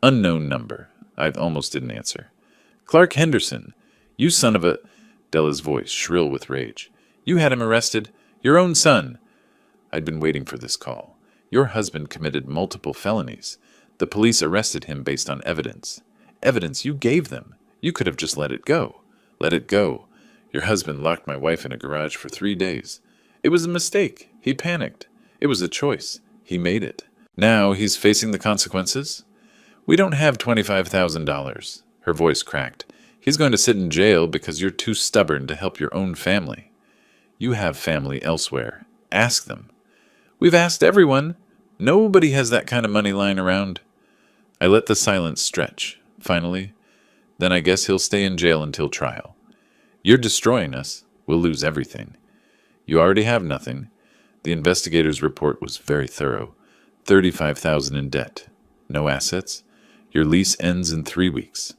Unknown number. I almost didn't answer. Clark Henderson. You son of a... Della's voice, shrill with rage. You had him arrested. Your own son. I'd been waiting for this call. Your husband committed multiple felonies. The police arrested him based on evidence. Evidence you gave them. You could have just let it go. Let it go. Your husband locked my wife in a garage for 3 days. It was a mistake. He panicked. It was a choice. He made it. Now he's facing the consequences? We don't have $25,000. Her voice cracked. He's going to sit in jail because you're too stubborn to help your own family. You have family elsewhere. Ask them. We've asked everyone. Nobody has that kind of money lying around. I let the silence stretch. Finally, then I guess he'll stay in jail until trial. You're destroying us. We'll lose everything. You already have nothing. The investigator's report was very thorough. $35,000 in debt. No assets. Your lease ends in 3 weeks.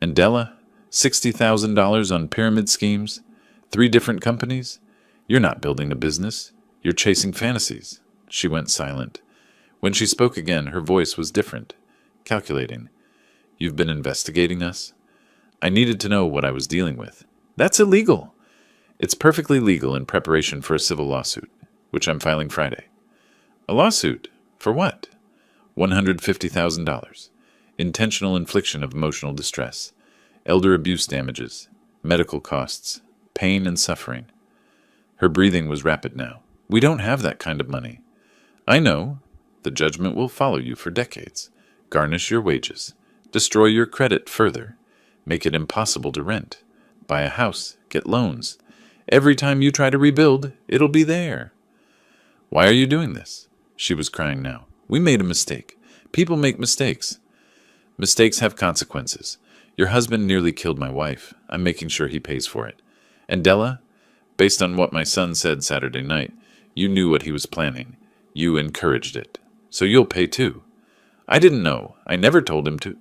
And Della, $60,000 on pyramid schemes. 3 different companies. You're not building a business. You're chasing fantasies. She went silent. When she spoke again, her voice was different, calculating. You've been investigating us? I needed to know what I was dealing with. That's illegal. It's perfectly legal in preparation for a civil lawsuit, which I'm filing Friday. A lawsuit? For what? $150,000. Intentional infliction of emotional distress. Elder abuse damages. Medical costs. Pain and suffering. Her breathing was rapid now. We don't have that kind of money. I know. The judgment will follow you for decades. Garnish your wages. Destroy your credit further. Make it impossible to rent. Buy a house. Get loans. Every time you try to rebuild, it'll be there. Why are you doing this? She was crying now. We made a mistake. People make mistakes. Mistakes have consequences. Your husband nearly killed my wife. I'm making sure he pays for it. And Della, based on what my son said Saturday night, you knew what he was planning. You encouraged it. So you'll pay too. I didn't know. I never told him to.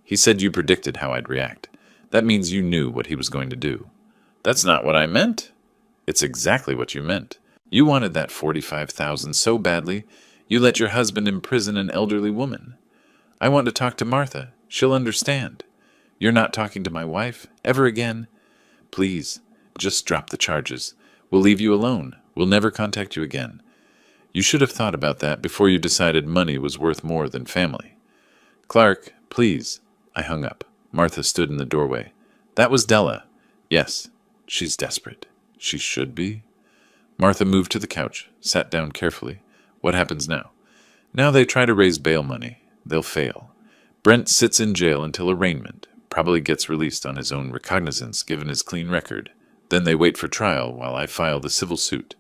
He said you predicted how I'd react. That means you knew what he was going to do. That's not what I meant. It's exactly what you meant. You wanted that 45,000 so badly, you let your husband imprison an elderly woman. I want to talk to Martha. She'll understand. You're not talking to my wife ever again. Please, just drop the charges. We'll leave you alone. We'll never contact you again. You should have thought about that before you decided money was worth more than family. Clark, please. I hung up. Martha stood in the doorway. That was Della. Yes, she's desperate. She should be. Martha moved to the couch, sat down carefully. What happens now? Now they try to raise bail money. They'll fail. Brent sits in jail until arraignment, probably gets released on his own recognizance given his clean record. Then they wait for trial while I file the civil suit.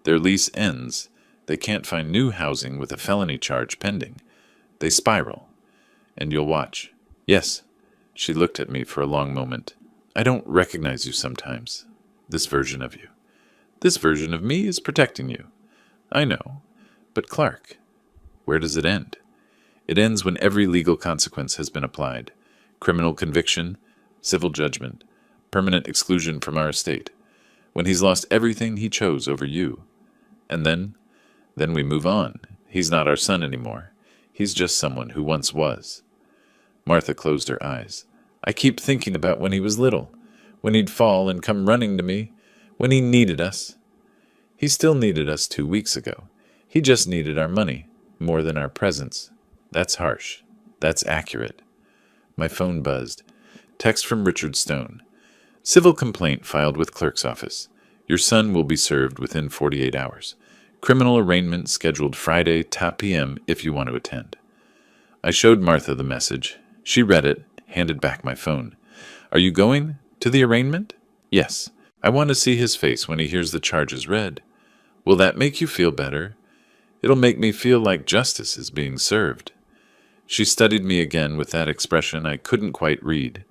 Their lease ends. They can't find new housing with a felony charge pending. They spiral. And you'll watch. Yes. She looked at me for a long moment. I don't recognize you sometimes. This version of you. This version of me is protecting you. I know. But Clark, where does it end? It ends when every legal consequence has been applied. Criminal conviction, civil judgment, permanent exclusion from our estate. When he's lost everything he chose over you. And then we move on. He's not our son anymore. He's just someone who once was. Martha closed her eyes. I keep thinking about when he was little, when he'd fall and come running to me, when he needed us. He still needed us 2 weeks ago. He just needed our money, more than our presence. That's harsh. That's accurate. My phone buzzed. Text from Richard Stone. Civil complaint filed with clerk's office. Your son will be served within 48 hours. Criminal arraignment scheduled Friday, 10 p.m. if you want to attend. I showed Martha the message. She read it, handed back my phone. Are you going to the arraignment? Yes. I want to see his face when he hears the charges read. Will that make you feel better? It'll make me feel like justice is being served. She studied me again with that expression I couldn't quite read.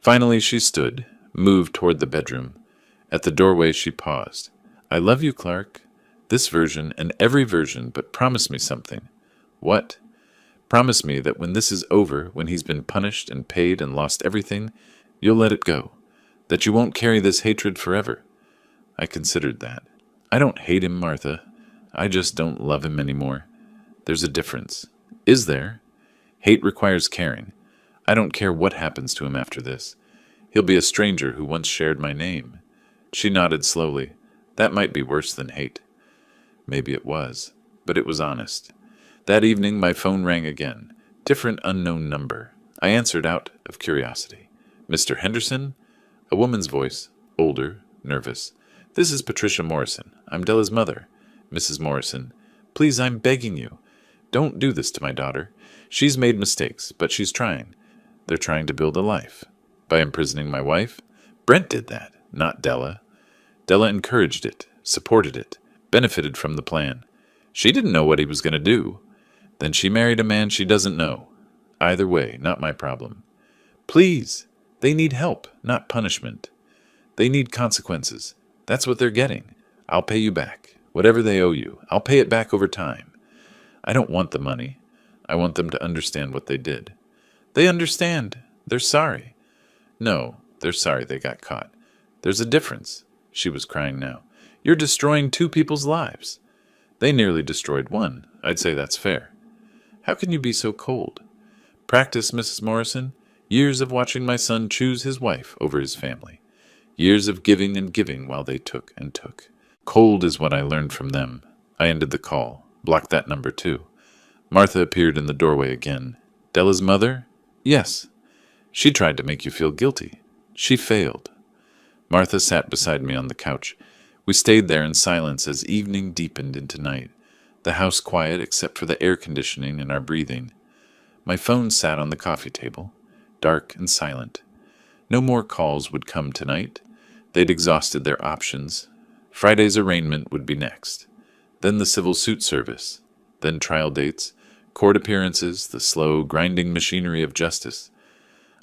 Finally she stood, moved toward the bedroom. At the doorway she paused. I love you, Clark. This version and every version, but promise me something. What? Promise me that when this is over, when he's been punished and paid and lost everything, you'll let it go. That you won't carry this hatred forever. I considered that. I don't hate him, Martha. I just don't love him anymore. There's a difference. Is there? Hate requires caring. I don't care what happens to him after this. He'll be a stranger who once shared my name. She nodded slowly. That might be worse than hate. Maybe it was, but it was honest. That evening my phone rang again. Different unknown number. I answered out of curiosity. Mr. Henderson? A woman's voice, older, nervous. This is Patricia Morrison. I'm Della's mother. Mrs. Morrison, please, I'm begging you. Don't do this to my daughter. She's made mistakes, but she's trying. They're trying to build a life. By imprisoning my wife? Brent did that, not Della. Della encouraged it, supported it, benefited from the plan. She didn't know what he was going to do. Then she married a man she doesn't know. Either way, not my problem. Please, they need help, not punishment. They need consequences. That's what they're getting. I'll pay you back. Whatever they owe you, I'll pay it back over time. I don't want the money. I want them to understand what they did. They understand. They're sorry. No, they're sorry they got caught. There's a difference. She was crying now. You're destroying 2 people's lives. They nearly destroyed one. I'd say that's fair. How can you be so cold? Practice, Mrs. Morrison. Years of watching my son choose his wife over his family. Years of giving and giving while they took and took. Cold is what I learned from them. I ended the call. Blocked that number too. Martha appeared in the doorway again. Della's mother? Yes. She tried to make you feel guilty. She failed. Martha sat beside me on the couch. We stayed there in silence as evening deepened into night. The house quiet except for the air conditioning and our breathing. My phone sat on the coffee table, dark and silent. No more calls would come tonight. They'd exhausted their options. Friday's arraignment would be next. Then the civil suit service. Then trial dates, court appearances, the slow, grinding machinery of justice.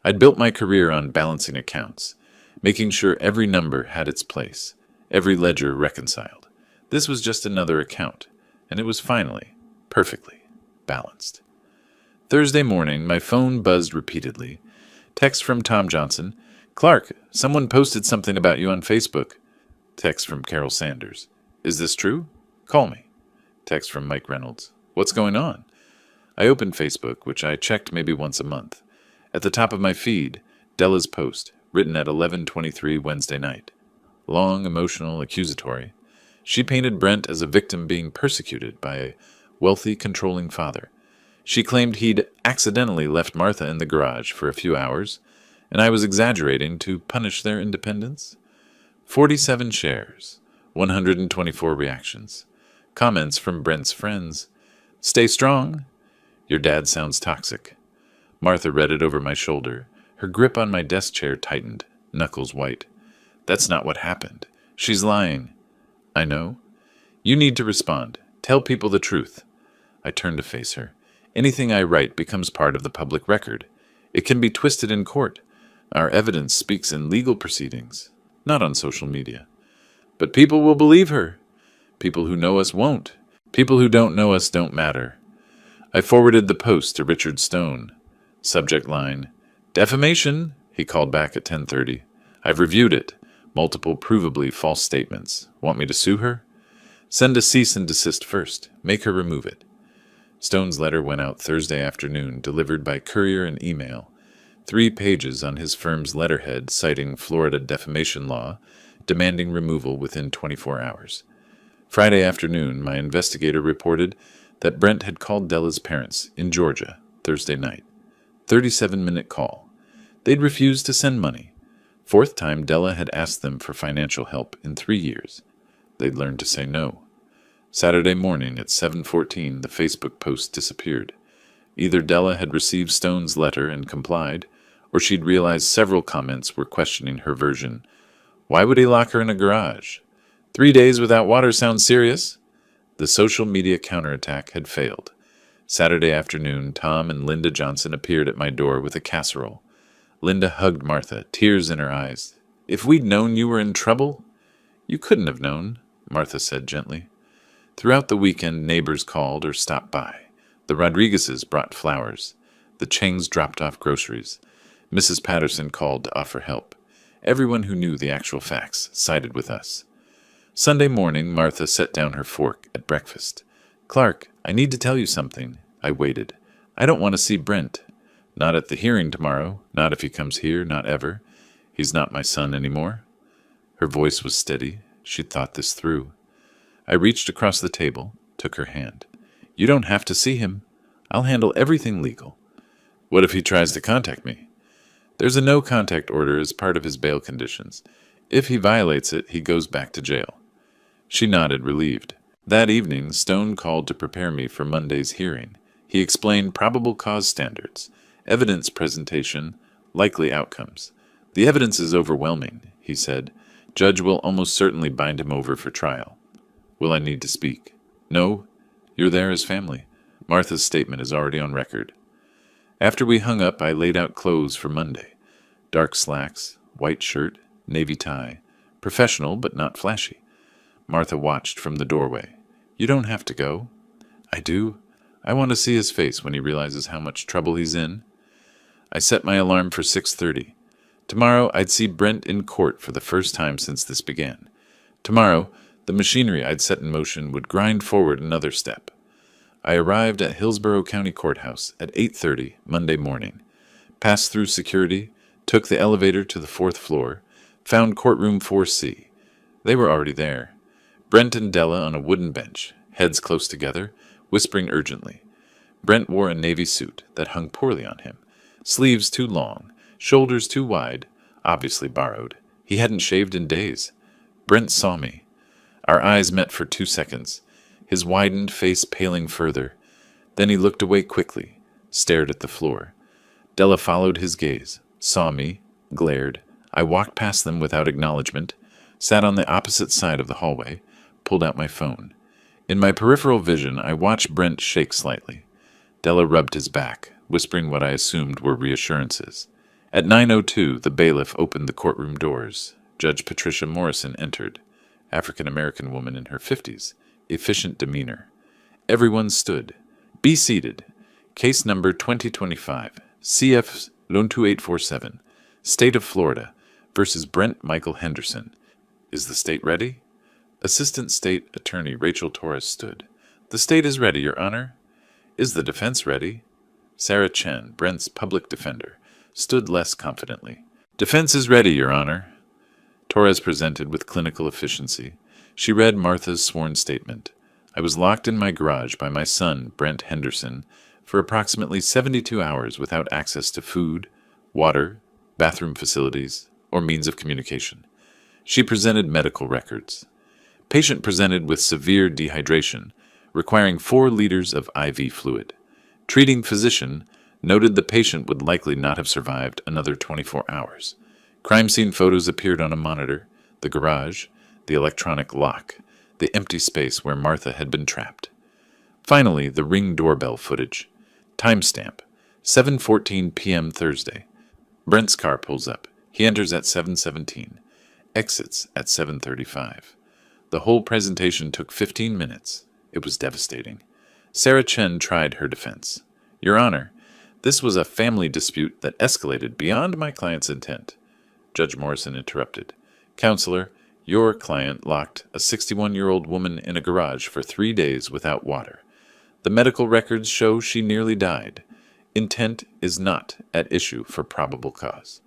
I'd built my career on balancing accounts, making sure every number had its place, every ledger reconciled. This was just another account, and it was finally, perfectly, balanced. Thursday morning, my phone buzzed repeatedly. Text from Tom Johnson. Clark, someone posted something about you on Facebook. Text from Carol Sanders. Is this true? Call me. Text from Mike Reynolds. What's going on? I opened Facebook, which I checked maybe once a month. At the top of my feed, Della's post, written at 11:23 Wednesday night. Long, emotional, accusatory. She painted Brent as a victim being persecuted by a wealthy, controlling father. She claimed he'd accidentally left Martha in the garage for a few hours, and I was exaggerating to punish their independence. 47 shares, 124 reactions. Comments from Brent's friends. Stay strong. Your dad sounds toxic. Martha read it over my shoulder. Her grip on my desk chair tightened, knuckles white. That's not what happened. She's lying. I know. You need to respond. Tell people the truth. I turned to face her. Anything I write becomes part of the public record. It can be twisted in court. Our evidence speaks in legal proceedings, not on social media. But people will believe her. People who know us won't. People who don't know us don't matter. I forwarded the post to Richard Stone. Subject line, defamation, he called back at 10:30. I've reviewed it. Multiple provably false statements. Want me to sue her? Send a cease and desist first. Make her remove it. Stone's letter went out Thursday afternoon, delivered by courier and email. 3 pages on his firm's letterhead citing Florida defamation law, demanding removal within 24 hours. Friday afternoon, my investigator reported that Brent had called Della's parents in Georgia Thursday night. 37-minute call. They'd refused to send money. 4th time Della had asked them for financial help in 3 years. They'd learned to say no. Saturday morning at 7:14, the Facebook post disappeared. Either Della had received Stone's letter and complied, or she'd realized several comments were questioning her version. Why would he lock her in a garage? 3 days without water sounds serious. The social media counterattack had failed. Saturday afternoon, Tom and Linda Johnson appeared at my door with a casserole. Linda hugged Martha, tears in her eyes. If we'd known you were in trouble? You couldn't have known, Martha said gently. Throughout the weekend, neighbors called or stopped by. The Rodriguezes brought flowers. The Changs dropped off groceries. Mrs. Patterson called to offer help. Everyone who knew the actual facts sided with us. Sunday morning, Martha set down her fork at breakfast. Clark, I need to tell you something. I waited. I don't want to see Brent. Not at the hearing tomorrow. Not if he comes here. Not ever. He's not my son anymore. Her voice was steady. She'd thought this through. I reached across the table, took her hand. You don't have to see him. I'll handle everything legal. What if he tries to contact me? There's a no-contact order as part of his bail conditions. If he violates it, he goes back to jail. She nodded, relieved. That evening, Stone called to prepare me for Monday's hearing. He explained probable cause standards, evidence presentation, likely outcomes. The evidence is overwhelming, he said. Judge will almost certainly bind him over for trial. Will I need to speak? No, you're there as family. Martha's statement is already on record. After we hung up, I laid out clothes for Monday. Dark slacks, white shirt, navy tie. Professional, but not flashy. Martha watched from the doorway. You don't have to go. I do. I want to see his face when he realizes how much trouble he's in. I set my alarm for 6:30. Tomorrow, I'd see Brent in court for the first time since this began. Tomorrow, the machinery I'd set in motion would grind forward another step. I arrived at Hillsborough County Courthouse at 8:30 Monday morning, passed through security, took the elevator to the 4th floor, found courtroom 4C. They were already there. Brent and Della on a wooden bench, heads close together, whispering urgently. Brent wore a navy suit that hung poorly on him, sleeves too long, shoulders too wide, obviously borrowed. He hadn't shaved in days. Brent saw me. Our eyes met for 2 seconds, his widened face paling further. Then he looked away quickly, stared at the floor. Della followed his gaze, saw me, glared. I walked past them without acknowledgement, sat on the opposite side of the hallway, pulled out my phone. In my peripheral vision, I watched Brent shake slightly. Della rubbed his back, whispering what I assumed were reassurances. At 9:02, the bailiff opened the courtroom doors. Judge Patricia Morrison entered. African-American woman in her 50s, efficient demeanor. Everyone stood. Be seated. Case number 2025, CF 12847, State of Florida versus Brent Michael Henderson. Is the state ready? Assistant State Attorney Rachel Torres stood. The state is ready, Your Honor. Is the defense ready? Sarah Chen, Brent's public defender, stood less confidently. Defense is ready, Your Honor. Torres presented with clinical efficiency. She read Martha's sworn statement. I was locked in my garage by my son, Brent Henderson, for approximately 72 hours without access to food, water, bathroom facilities, or means of communication. She presented medical records. Patient presented with severe dehydration, requiring 4 liters of IV fluid. Treating physician noted the patient would likely not have survived another 24 hours. Crime scene photos appeared on a monitor, the garage, the electronic lock, the empty space where Martha had been trapped. Finally, the Ring doorbell footage. Timestamp, 7:14 p.m. Thursday. Brent's car pulls up. He enters at 7:17, exits at 7:35. The whole presentation took 15 minutes. It was devastating. Sarah Chen tried her defense. Your Honor, this was a family dispute that escalated beyond my client's intent. Judge Morrison interrupted. Counselor, your client locked a 61-year-old woman in a garage for 3 days without water. The medical records show she nearly died. Intent is not at issue for probable cause.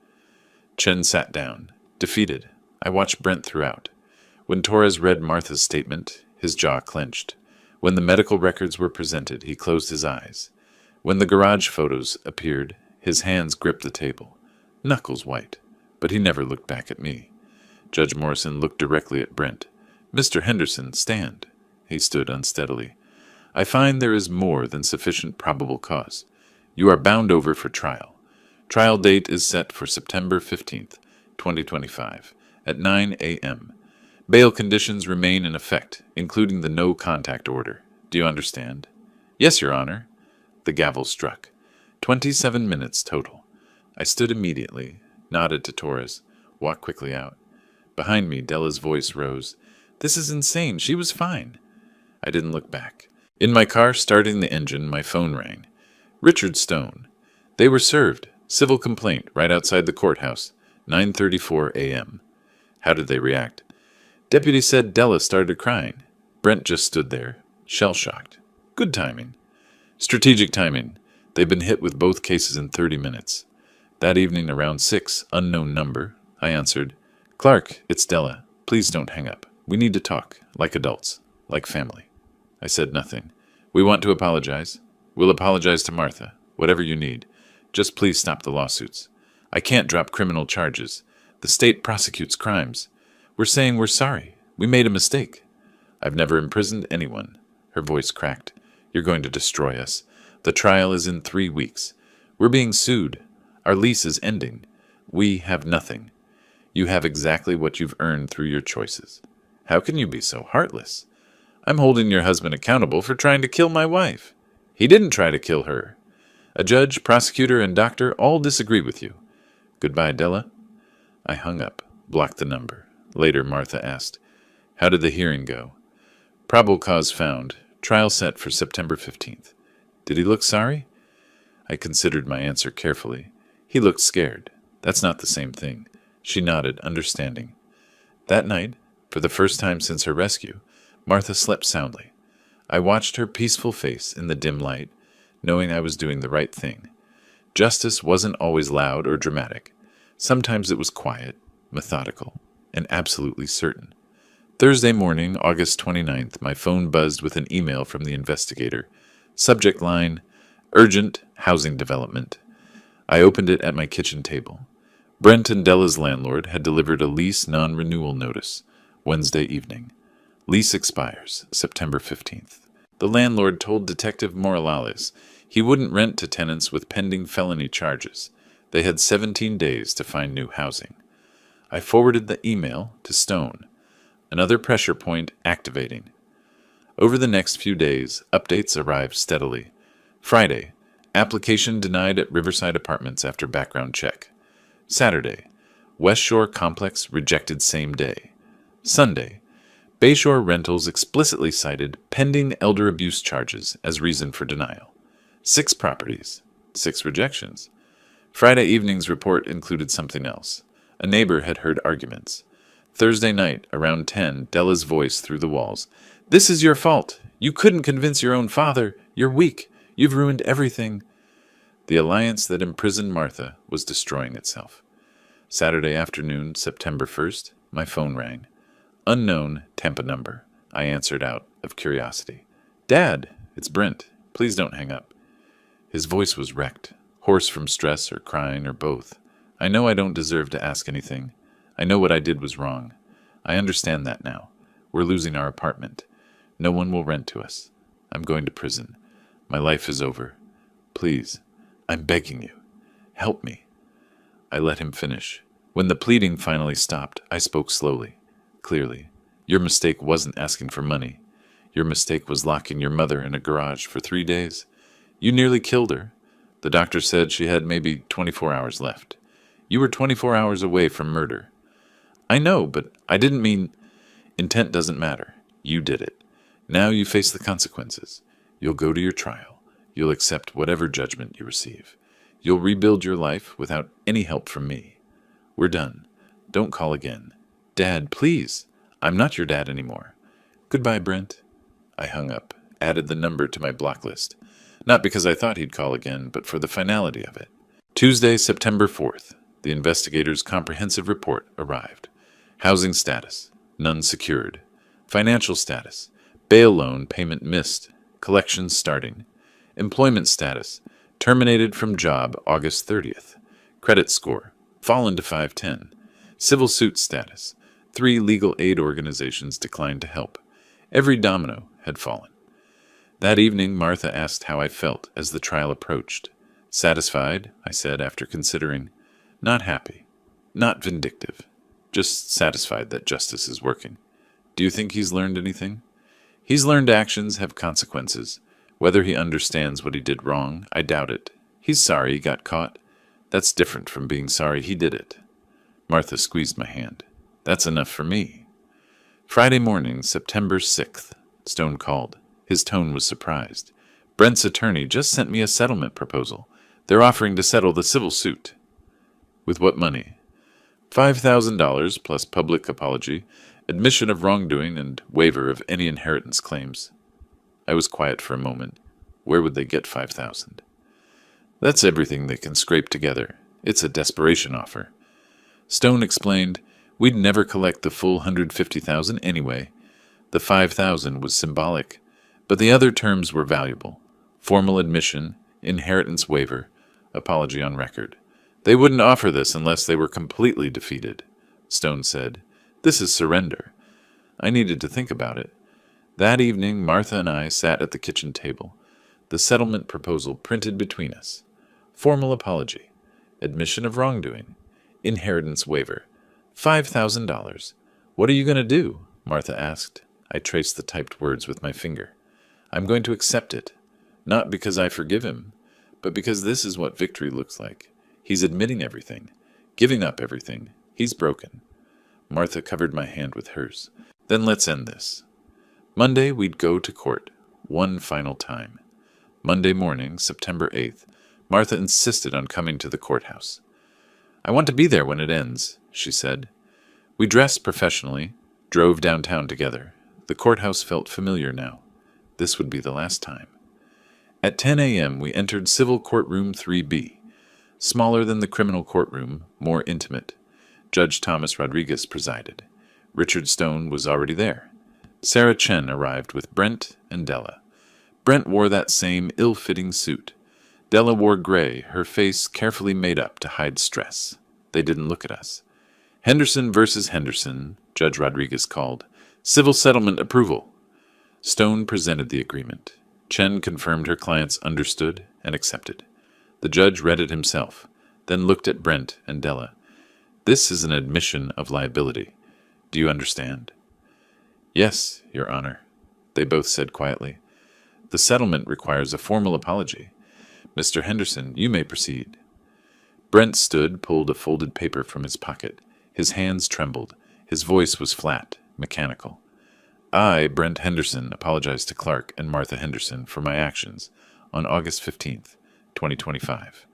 Chen sat down, defeated. I watched Brent throughout. When Torres read Martha's statement, his jaw clenched. When the medical records were presented, he closed his eyes. When the garage photos appeared, his hands gripped the table, knuckles white, but he never looked back at me. Judge Morrison looked directly at Brent. Mr. Henderson, stand. He stood unsteadily. I find there is more than sufficient probable cause. You are bound over for trial. Trial date is set for September 15th, 2025, at 9 a.m. Bail conditions remain in effect, including the no-contact order. Do you understand? Yes, Your Honor. The gavel struck. 27 minutes total. I stood immediately, nodded to Torres, walked quickly out. Behind me, Della's voice rose. This is insane. She was fine. I didn't look back. In my car, starting the engine, my phone rang. Richard Stone. They were served. Civil complaint right outside the courthouse. 9:34 a.m. How did they react? Deputy said Della started crying. Brent just stood there, shell-shocked. Good timing. Strategic timing. They've been hit with both cases in 30 minutes. That evening around 6, unknown number, I answered, Clark, it's Della. Please don't hang up. We need to talk, like adults, like family. I said nothing. We want to apologize. We'll apologize to Martha, whatever you need. Just please stop the lawsuits. I can't drop criminal charges. The state prosecutes crimes. We're saying we're sorry. We made a mistake. I've never imprisoned anyone. Her voice cracked. You're going to destroy us. The trial is in 3 weeks. We're being sued. Our lease is ending. We have nothing. You have exactly what you've earned through your choices. How can you be so heartless? I'm holding your husband accountable for trying to kill my wife. He didn't try to kill her. A judge, prosecutor, and doctor all disagree with you. Goodbye, Della. I hung up, blocked the number. Later, Martha asked, How did the hearing go? Probable cause found. Trial set for September 15th. Did he look sorry? I considered my answer carefully. He looked scared. That's not the same thing. She nodded, understanding. That night, for the first time since her rescue, Martha slept soundly. I watched her peaceful face in the dim light, knowing I was doing the right thing. Justice wasn't always loud or dramatic. Sometimes it was quiet, methodical, and absolutely certain. Thursday morning, August 29th, my phone buzzed with an email from the investigator. Subject line, Urgent Housing Development. I opened it at my kitchen table. Brent and Della's landlord had delivered a lease non-renewal notice Wednesday evening. Lease expires September 15th. The landlord told Detective Morales he wouldn't rent to tenants with pending felony charges. They had 17 days to find new housing. I forwarded the email to Stone. Another pressure point activating. Over the next few days, updates arrived steadily. Friday, application denied at Riverside Apartments after background check. Saturday, West Shore Complex rejected same day. Sunday, Bayshore Rentals explicitly cited pending elder abuse charges as reason for denial. 6 properties, 6 rejections. Friday evening's report included something else. A neighbor had heard arguments. Thursday night, around 10, Della's voice through the walls. This is your fault. You couldn't convince your own father. You're weak. You've ruined everything. The alliance that imprisoned Martha was destroying itself. Saturday afternoon, September 1st, my phone rang. Unknown Tampa number. I answered out of curiosity. Dad, it's Brent. Please don't hang up. His voice was wrecked, hoarse from stress or crying or both. I know I don't deserve to ask anything. I know what I did was wrong. I understand that now. We're losing our apartment. No one will rent to us. I'm going to prison. My life is over. Please, I'm begging you. Help me. I let him finish. When the pleading finally stopped, I spoke slowly, clearly. Your mistake wasn't asking for money. Your mistake was locking your mother in a garage for 3 days. You nearly killed her. The doctor said she had maybe 24 hours left. You were 24 hours away from murder. I know, but I didn't mean... Intent doesn't matter. You did it. Now you face the consequences. You'll go to your trial. You'll accept whatever judgment you receive. You'll rebuild your life without any help from me. We're done. Don't call again. Dad, please. I'm not your dad anymore. Goodbye, Brent. I hung up, added the number to my block list. Not because I thought he'd call again, but for the finality of it. Tuesday, September 4th. The investigator's comprehensive report arrived. Housing status, none secured. Financial status, bail loan payment missed, collections starting. Employment status, terminated from job August 30th. Credit score, fallen to 510. Civil suit status, 3 legal aid organizations declined to help. Every domino had fallen. That evening, Martha asked how I felt as the trial approached. Satisfied, I said after considering. Not happy. Not vindictive. Just satisfied that justice is working. Do you think he's learned anything? He's learned actions have consequences. Whether he understands what he did wrong, I doubt it. He's sorry he got caught. That's different from being sorry he did it. Martha squeezed my hand. That's enough for me. Friday morning, September 6th. Stone called. His tone was surprised. Brent's attorney just sent me a settlement proposal. They're offering to settle the civil suit. With what money? $5,000 plus public apology, admission of wrongdoing, and waiver of any inheritance claims. I was quiet for a moment. Where would they get $5,000? That's everything they can scrape together. It's a desperation offer. Stone explained, we'd never collect the full $150,000 anyway. The $5,000 was symbolic, but the other terms were valuable. Formal admission, inheritance waiver, apology on record. They wouldn't offer this unless they were completely defeated. Stone said, this is surrender. I needed to think about it. That evening, Martha and I sat at the kitchen table. The settlement proposal printed between us. Formal apology. Admission of wrongdoing. Inheritance waiver. $5,000. What are you going to do? Martha asked. I traced the typed words with my finger. I'm going to accept it. Not because I forgive him, but because this is what victory looks like. He's admitting everything, giving up everything. He's broken. Martha covered my hand with hers. Then let's end this. Monday, we'd go to court. One final time. Monday morning, September 8th, Martha insisted on coming to the courthouse. I want to be there when it ends, she said. We dressed professionally, drove downtown together. The courthouse felt familiar now. This would be the last time. At 10 a.m., we entered Civil Courtroom 3B. Smaller than the criminal courtroom, more intimate. Judge Thomas Rodriguez presided. Richard Stone was already there. Sarah Chen arrived with Brent and Della. Brent wore that same ill-fitting suit. Della wore gray, her face carefully made up to hide stress. They didn't look at us. Henderson versus Henderson, Judge Rodriguez called. Civil settlement approval. Stone presented the agreement. Chen confirmed her clients understood and accepted. The judge read it himself, then looked at Brent and Della. This is an admission of liability. Do you understand? Yes, Your Honor, they both said quietly. The settlement requires a formal apology. Mr. Henderson, you may proceed. Brent stood, pulled a folded paper from his pocket. His hands trembled. His voice was flat, mechanical. I, Brent Henderson, apologize to Clark and Martha Henderson for my actions on August 15th, 2025.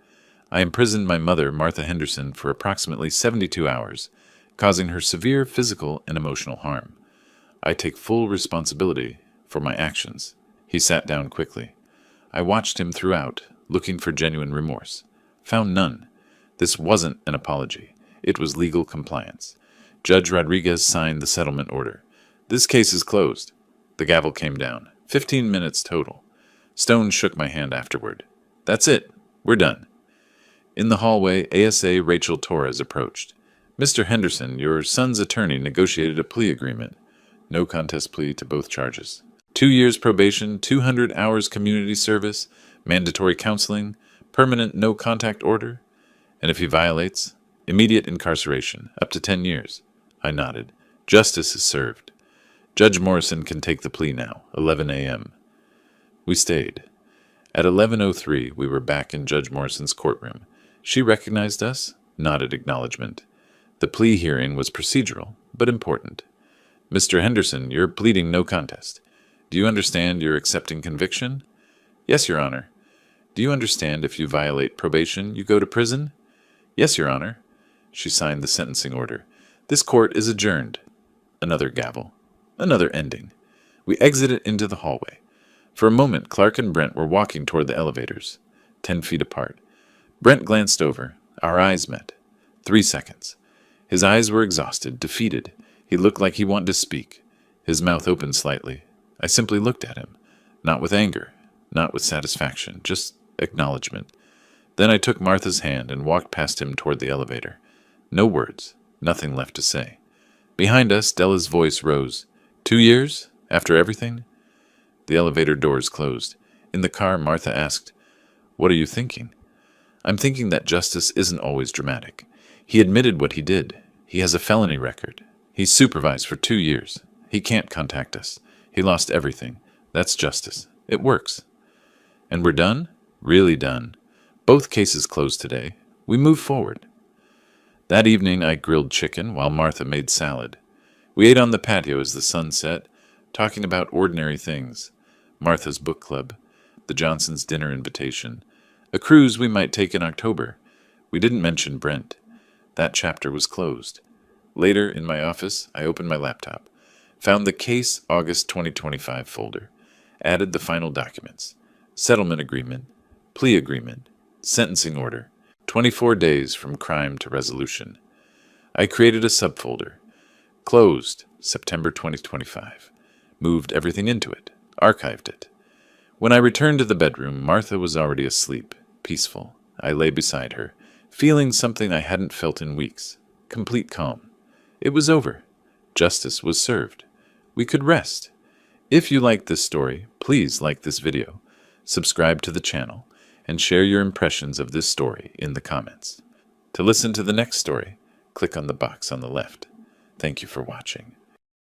I imprisoned my mother, Martha Henderson, for approximately 72 hours, causing her severe physical and emotional harm. I take full responsibility for my actions. He sat down quickly. I watched him throughout, looking for genuine remorse. Found none. This wasn't an apology. It was legal compliance. Judge Rodriguez signed the settlement order. This case is closed. The gavel came down. 15 minutes total. Stone shook my hand afterward. That's it. We're done. In the hallway, ASA Rachel Torres approached. Mr. Henderson, your son's attorney negotiated a plea agreement. No contest plea to both charges. 2 years probation, 200 hours community service, mandatory counseling, permanent no-contact order, and if he violates, immediate incarceration, up to 10 years. I nodded. Justice is served. Judge Morrison can take the plea now, 11 a.m. We stayed. At 11:03, we were back in Judge Morrison's courtroom. She recognized us, nodded acknowledgement. The plea hearing was procedural, but important. Mr. Henderson, you're pleading no contest. Do you understand you're accepting conviction? Yes, Your Honor. Do you understand if you violate probation, you go to prison? Yes, Your Honor. She signed the sentencing order. This court is adjourned. Another gavel. Another ending. We exited into the hallway. For a moment, Clark and Brent were walking toward the elevators, 10 feet apart. Brent glanced over. Our eyes met. 3 seconds. His eyes were exhausted, defeated. He looked like he wanted to speak. His mouth opened slightly. I simply looked at him. Not with anger, not with satisfaction, just acknowledgement. Then I took Martha's hand and walked past him toward the elevator. No words, nothing left to say. Behind us, Della's voice rose. 2 years? After everything? The elevator doors closed. In the car, Martha asked, "What are you thinking?" I'm thinking that justice isn't always dramatic. He admitted what he did. He has a felony record. He's supervised for 2 years. He can't contact us. He lost everything. That's justice. It works. And we're done? Really done. Both cases closed today. We move forward. That evening I grilled chicken while Martha made salad. We ate on the patio as the sun set, talking about ordinary things. Martha's book club, the Johnsons' dinner invitation, a cruise we might take in October. We didn't mention Brent. That chapter was closed. Later, in my office, I opened my laptop, found the Case August 2025 folder, added the final documents, settlement agreement, plea agreement, sentencing order, 24 days from crime to resolution. I created a subfolder, closed September 2025, moved everything into it, archived it. When I returned to the bedroom, Martha was already asleep, peaceful. I lay beside her, feeling something I hadn't felt in weeks, complete calm. It was over. Justice was served. We could rest. If you liked this story, please like this video, subscribe to the channel, and share your impressions of this story in the comments. To listen to the next story, click on the box on the left. Thank you for watching.